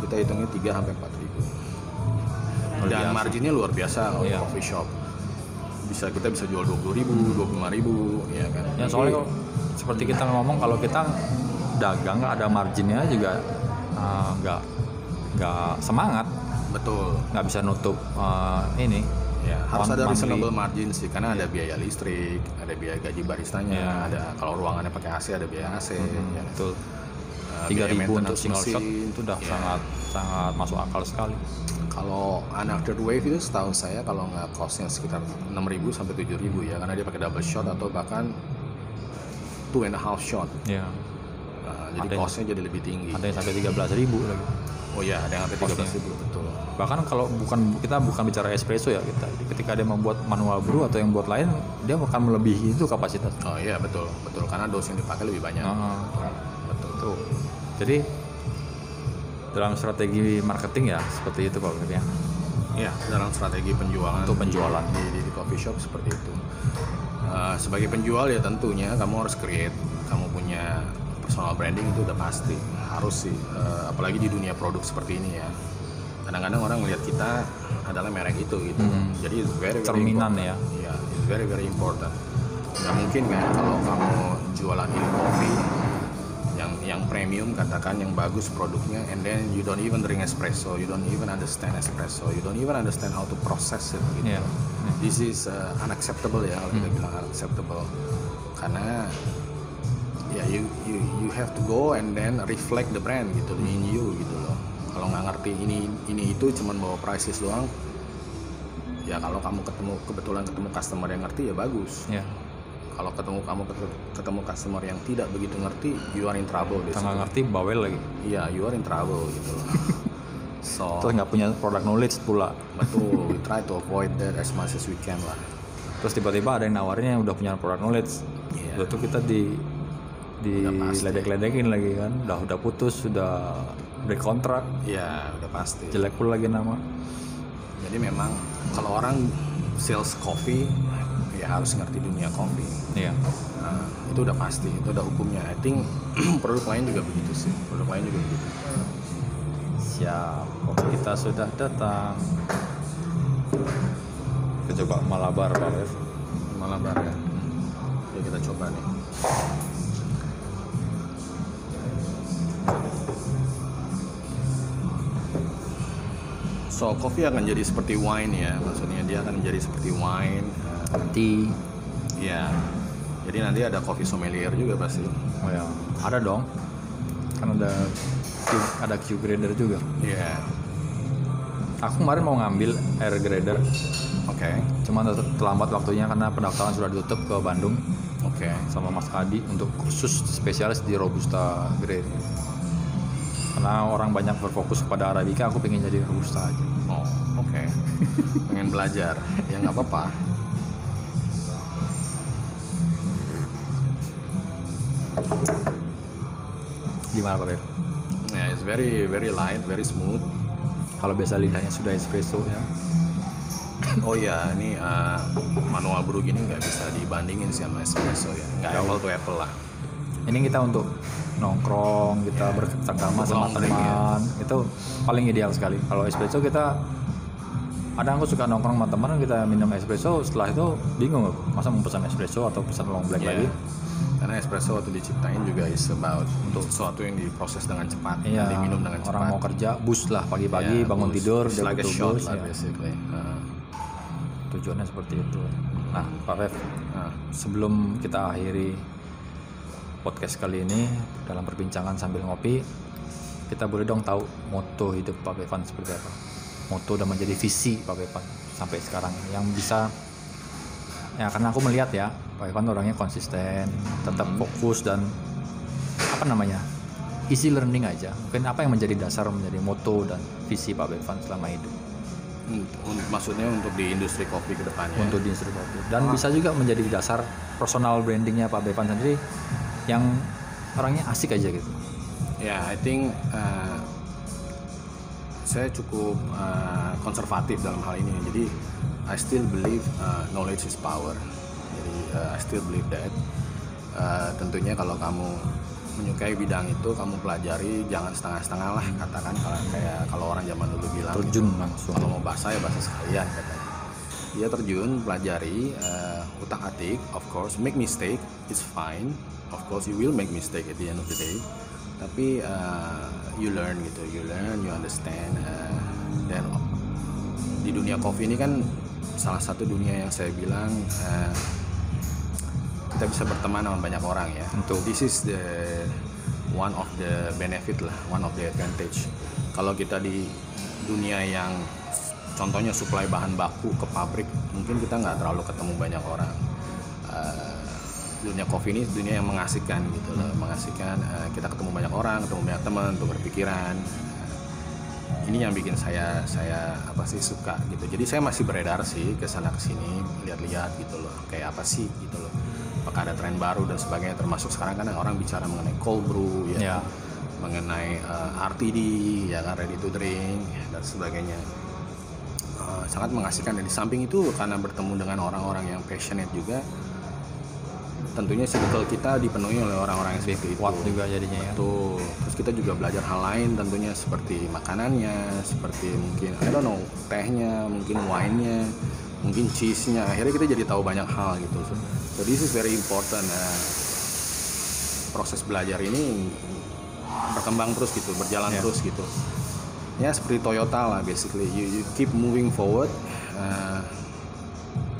kita hitungnya 3 sampai 4.000. Dan biasa. marginnya luar biasa kalau Iya. coffee shop. Kita bisa jual 20.000, 25.000 ya kan. Ya soalnya kalau seperti kita ngomong kalau kita dagang nggak ada marginnya juga nggak semangat, Betul. nggak bisa nutup ini. Ya, harus ada monthly. reasonable margin sih, karena ada biaya listrik, ada biaya gaji baristanya, Iya. ada kalau ruangannya pakai AC ada biaya AC. ya. Betul. Biaya 3.000 untuk maintenance single shot mesin. itu udah Ya. sangat masuk akal sekali. Kalau anak third wave itu setahu saya kalau nggak costnya sekitar 6.000 sampai 7.000 ya, karena dia pakai double shot atau bahkan 2.5 shot. Ya. Jadi Ada- costnya jadi lebih tinggi. Ada yang sampai 13.000 lagi. Oh iya, ada yang sampai Costnya. 13.000 betul. Bahkan kalau kita bukan bicara espresso ya kita. Jadi ketika dia membuat manual brew atau yang buat lain, dia akan melebihi itu kapasitas. Oh iya betul, karena dos yang dipakai lebih banyak. Betul. Tuh. Jadi dalam strategi marketing ya seperti itu Pak Bevan ya. Iya, dalam strategi penjualan Untuk penjualan. di coffee shop seperti itu. Sebagai penjual ya tentunya kamu harus create, kamu punya personal branding itu udah pasti harus sih, apalagi di dunia produk seperti ini ya. Kadang-kadang orang melihat kita adalah merek itu gitu. Jadi it's very Cerminan important. ya. Iya, it's very important. Nggak mungkin kan kalau kamu jualan ini kopi yang premium, katakan yang bagus produknya, and then you don't even drink espresso, you don't even understand espresso, you don't even understand how to process it gitu. Iya. This is unacceptable ya kalau kita bilang unacceptable, karena ya you have to go and then reflect the brand gitu in you gitu loh. Kalau nggak ngerti ini itu cuman bawa prices doang, ya kalau kamu kebetulan ketemu customer yang ngerti ya bagus. Ya. Kalau ketemu customer yang tidak begitu ngerti, you are in trouble di Kita nggak situ. ngerti bawel lagi. Iya, you are in trouble gitu loh. So Terus nggak punya product knowledge pula. betul, we try to avoid that as much as we can lah. Terus tiba-tiba ada yang nawarin yang udah punya product knowledge. Iya. Lalu tuh kita Udah pasti. ledek-ledekin lagi kan. Udah putus, sudah break kontrak, Iya, udah pasti. jelek pula lagi nama. Jadi memang kalau orang sales coffee ya harus ngerti dunia kopi. Iya. Nah, itu udah pasti, itu udah hukumnya. I think produk lain juga begitu sih. Produk lain juga begitu. Siap. Kopi kita sudah datang. Kita coba Malabar Pak Bev. Malabar ya. Ya kita coba nih. So, kopi akan jadi seperti wine ya. Maksudnya dia akan menjadi seperti wine. Tea. Ya. Jadi nanti ada coffee sommelier juga pasti. Oh ya, ada dong. Kan ada Q grader juga. Iya. Aku kemarin mau ngambil air grader, Oke. cuman terlambat waktunya karena pendaftaran sudah ditutup ke Bandung Oke. sama Mas Adi untuk khusus spesialis di Robusta grade. Karena orang banyak berfokus pada Arabica, aku pengen jadi Robusta aja. Oh, oke. Pengen belajar. Ya nggak apa-apa. Gimana Pak Bev? Ya, it's very light, very smooth. Kalau biasa lidahnya sudah espresso ya. Oh ya, ini manual brew gini nggak bisa dibandingin sih sama espresso ya. Nggak apple to apple lah. Ini kita untuk nongkrong, kita bercengkrama Untuk sama long drink, teman, itu paling ideal sekali. Kalau espresso kita, kadang aku suka nongkrong sama teman, kita minum espresso, setelah itu bingung masa mau pesan espresso atau pesan long black Iya. lagi. Karena espresso waktu diciptain juga is about untuk sesuatu yang diproses dengan cepat, Iya, diminum dengan cepat. orang mau kerja, bus lah pagi-pagi, Ya, bangun boost. tidur, It's dia like a butuh shot bus, lah ya. basically. Tujuannya seperti itu. Nah, Pak Rev, Nah, sebelum kita akhiri podcast kali ini dalam perbincangan sambil ngopi, kita boleh dong tahu moto hidup Pak Bevan seperti apa? Moto dan menjadi visi Pak Bevan sampai sekarang yang bisa, ya karena aku melihat ya Pak Bevan orangnya konsisten, tetap fokus dan apa namanya, easy learning aja. Mungkin apa yang menjadi dasar, menjadi moto dan visi Pak Bevan selama hidup Maksudnya untuk di industri kopi ke depannya. untuk di industri kopi, dan bisa juga menjadi dasar personal brandingnya Pak Bevan sendiri yang orangnya asik aja gitu. Ya, I think saya cukup konservatif dalam hal ini. Jadi I still believe knowledge is power. Jadi I still believe that. Tentunya kalau kamu menyukai bidang itu, kamu pelajari, jangan setengah-setengah lah, katakan kalau orang zaman dulu bilang Terjun gitu. langsung. Kalau mau bahasa ya bahasa sekalian katanya. Dia terjun, pelajari, utak-atik, of course, make mistake, it's fine. Of course you will make mistake at the end of the day. Tapi you learn gitu, you understand. Dan di dunia kopi ini kan salah satu dunia yang saya bilang kita bisa berteman dengan banyak orang ya. Tentu. This is the one of the benefit lah, one of the advantage. Kalau kita di dunia yang contohnya supply bahan baku ke pabrik, mungkin kita nggak terlalu ketemu banyak orang. Dunia kopi ini dunia yang mengasihkan gitu loh, mengasihkan. Kita ketemu banyak orang, ketemu banyak teman untuk berpikiran. Ini yang bikin saya suka gitu. Jadi saya masih beredar sih ke sana ke sini, lihat-lihat gitu loh, kayak apa sih gitu loh. Apakah ada tren baru dan sebagainya, termasuk sekarang kan orang bicara mengenai cold brew ya. Mengenai RTD ya kan, ready to drink dan sebagainya. Sangat mengasihkan, dan di samping itu karena bertemu dengan orang-orang yang passionate juga, tentunya circle kita dipenuhi oleh orang-orang yang seperti itu. Kuat juga jadinya ya. Betul. Terus kita juga belajar hal lain tentunya, seperti makanannya, seperti mungkin I don't know, tehnya, mungkin wine-nya, mungkin cheese-nya. Akhirnya kita jadi tahu banyak hal gitu. So this is very important. Proses belajar ini berkembang terus gitu, berjalan terus gitu. Ya seperti Toyota lah basically. You keep moving forward.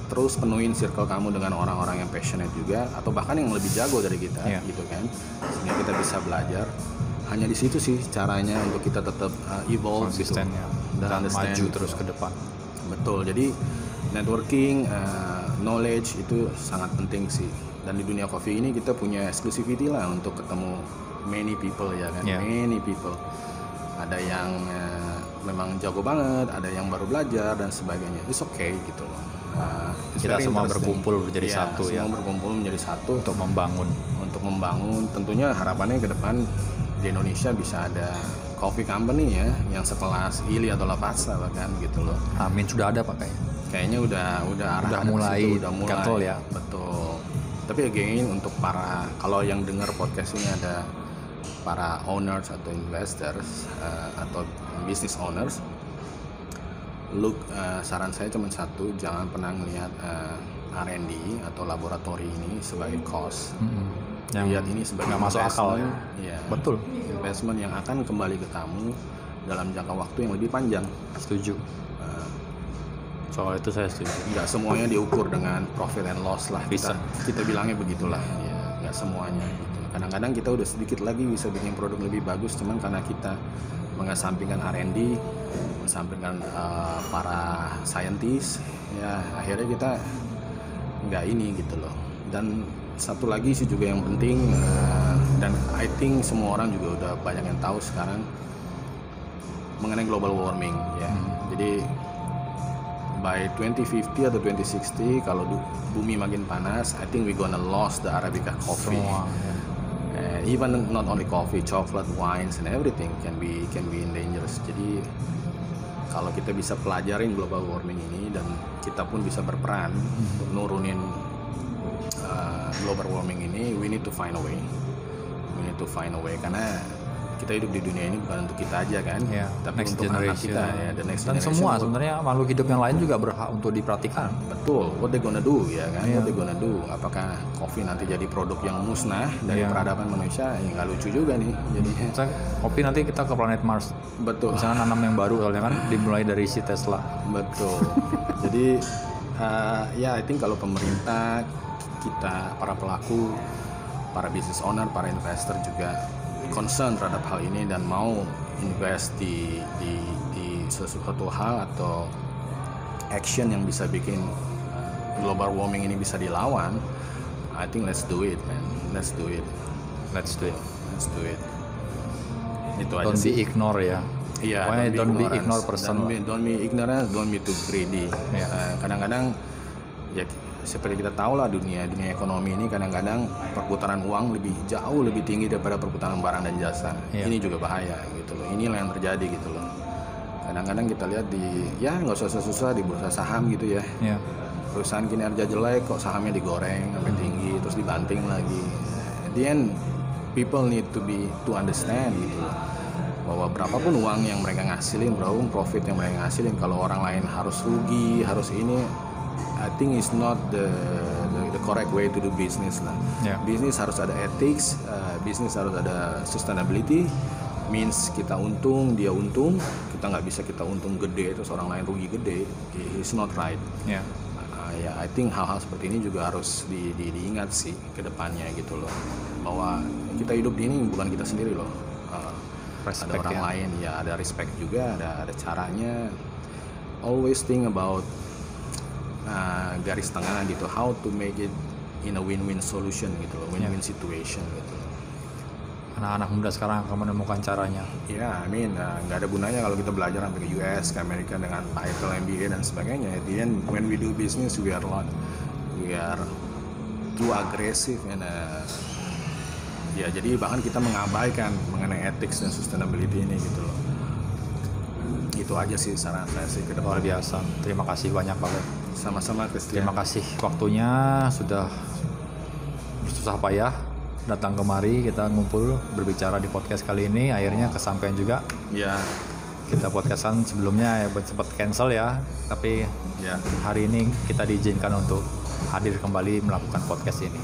Terus penuhin circle kamu dengan orang-orang yang passionate juga, atau bahkan yang lebih jago dari kita gitu kan, sehingga kita bisa belajar. Hanya di situ sih caranya untuk kita tetap evolve gitu, dan maju gitu. terus ke depan. Betul. Jadi networking, knowledge itu sangat penting sih. Dan di dunia kopi ini kita punya exclusivity lah untuk ketemu many people ya kan, many people. Ada yang memang jago banget, ada yang baru belajar dan sebagainya. It's okay gitu loh. Kita semua berkumpul menjadi satu ya. Semua berkumpul menjadi satu Untuk membangun. Tentunya harapannya ke depan di Indonesia bisa ada coffee company ya yang sekelas Illy atau Lavazza bahkan gitu loh. Amin, sudah ada Pak Kayaknya udah arahan mulai udah mulai gatel ya. Betul. Tapi again untuk kalau yang dengar podcast ini ada para owners atau investors atau business owners, saran saya cuma satu, jangan pernah melihat R&D atau laboratori ini sebagai cost. Lihat ini sebagai nggak masuk akal ya. Ya, Betul. investment yang akan kembali ke kamu dalam jangka waktu yang lebih panjang. Setuju. Soal itu saya setuju. Nggak semuanya diukur dengan profit and loss lah. Kita bilangnya begitulah. Ya, nggak semuanya. Gitu. Kadang-kadang kita udah sedikit lagi bisa bikin produk lebih bagus, cuman karena kita mengesampingkan R&D, mengesampingkan para scientist, ya akhirnya kita nggak ini gitu loh. Dan satu lagi sih juga yang penting, dan I think semua orang juga udah banyak yang tahu sekarang mengenai global warming ya. Jadi by 2050 atau 2060 kalau bumi makin panas, I think we gonna lose the Arabica coffee. Semua, Even not only coffee, chocolate, wines and everything can be in dangerous. Jadi kalau kita bisa pelajarin global warming ini dan kita pun bisa berperan untuk nurunin global warming ini, we need to find a way. Karena kita hidup di dunia ini bukan untuk kita aja kan, tapi next untuk anak generation. kita ya, the next Dan generation. semua sebenarnya makhluk hidup yang lain juga berhak untuk diperhatikan. Betul, what they gonna do ya kan, what they gonna do. Apakah kopi nanti jadi produk yang musnah dari peradaban manusia? Ya nggak lucu juga nih jadinya. Kopi nanti kita ke planet Mars. Betul. Misalnya nanam yang baru, soalnya kan dimulai dari si Tesla. Betul. Jadi ya I think kalau pemerintah, kita, para pelaku, para business owner, para investor juga concern terhadap hal ini dan mau invest di sesuatu hal atau action yang bisa bikin global warming ini bisa dilawan, I think let's do it man, let's do it. Itu aja Don't sih. be ignore ya. Iya, Pokoknya don't be ignorance. ignore person. Don't be ignorant, don't be too greedy. Iya. Kadang-kadang ya seperti kita tahu lah dunia ekonomi ini kadang-kadang perputaran uang jauh lebih tinggi daripada perputaran barang dan jasa. Iya. Ini juga bahaya gitu loh. Inilah yang terjadi gitu loh. Kadang-kadang kita lihat nggak usah susah di bursa saham gitu ya. Ya. Perusahaan kinerja jelek kok sahamnya digoreng sampai tinggi terus dibanting lagi. At the end people need to understand gitu loh. Bahwa berapapun uang yang mereka ngasilin, berapapun profit yang mereka ngasilin, kalau orang lain harus rugi, harus ini, I think it's not the correct way to do business lah. Yeah. Bisnis harus ada ethics, bisnis harus ada sustainability, means kita untung, dia untung, kita nggak bisa kita untung gede terus orang lain rugi gede, it's not right. Ya. Ya, I think hal-hal seperti ini juga harus diingat sih ke depannya gitu loh, bahwa kita hidup di ini bukan kita sendiri loh. Respect ada orang ya. lain ya, ada respect juga, ada caranya. Always think about garis tengah gitu, how to make it in a win-win solution gitu loh, win-win situation gitu loh. Anak-anak muda sekarang akan menemukan caranya. Ya, nggak ada gunanya kalau kita belajar sampai ke US, ke Amerika dengan title MBA dan sebagainya. At the end, when we do business, we are too aggressive and ya jadi bahkan kita mengabaikan mengenai ethics dan sustainability ini gitu loh. Itu aja sih saran saya sih ke Luar depan. biasa. Terima kasih banyak Pak Beb. Sama-sama Christian. Terima kasih waktunya sudah susah payah datang kemari, kita ngumpul berbicara di podcast kali ini. Akhirnya kesampaian juga. Ya, Kita podcastan sebelumnya ya sempat cancel ya, tapi ya, hari ini kita diizinkan untuk hadir kembali melakukan podcast ini.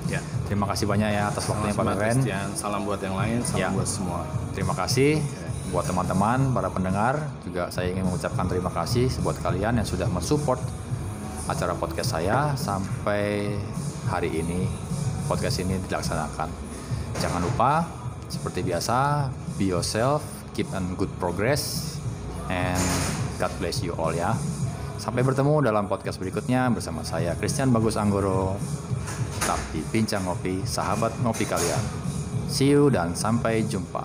ya. Terima kasih banyak ya atas waktunya Pak Sama-sama Beben. Christian. Salam buat yang lain, salam Ya. buat semua. Terima kasih buat teman-teman, para pendengar. Juga saya ingin mengucapkan terima kasih buat kalian yang sudah mensupport acara podcast saya sampai hari ini podcast ini dilaksanakan. Jangan lupa seperti biasa, be yourself, keep on good progress, and God bless you all ya. Sampai bertemu dalam podcast berikutnya bersama saya Christian Bagus Anggoro. Tetap di Bincang Ngopi, sahabat ngopi kalian. See you dan sampai jumpa.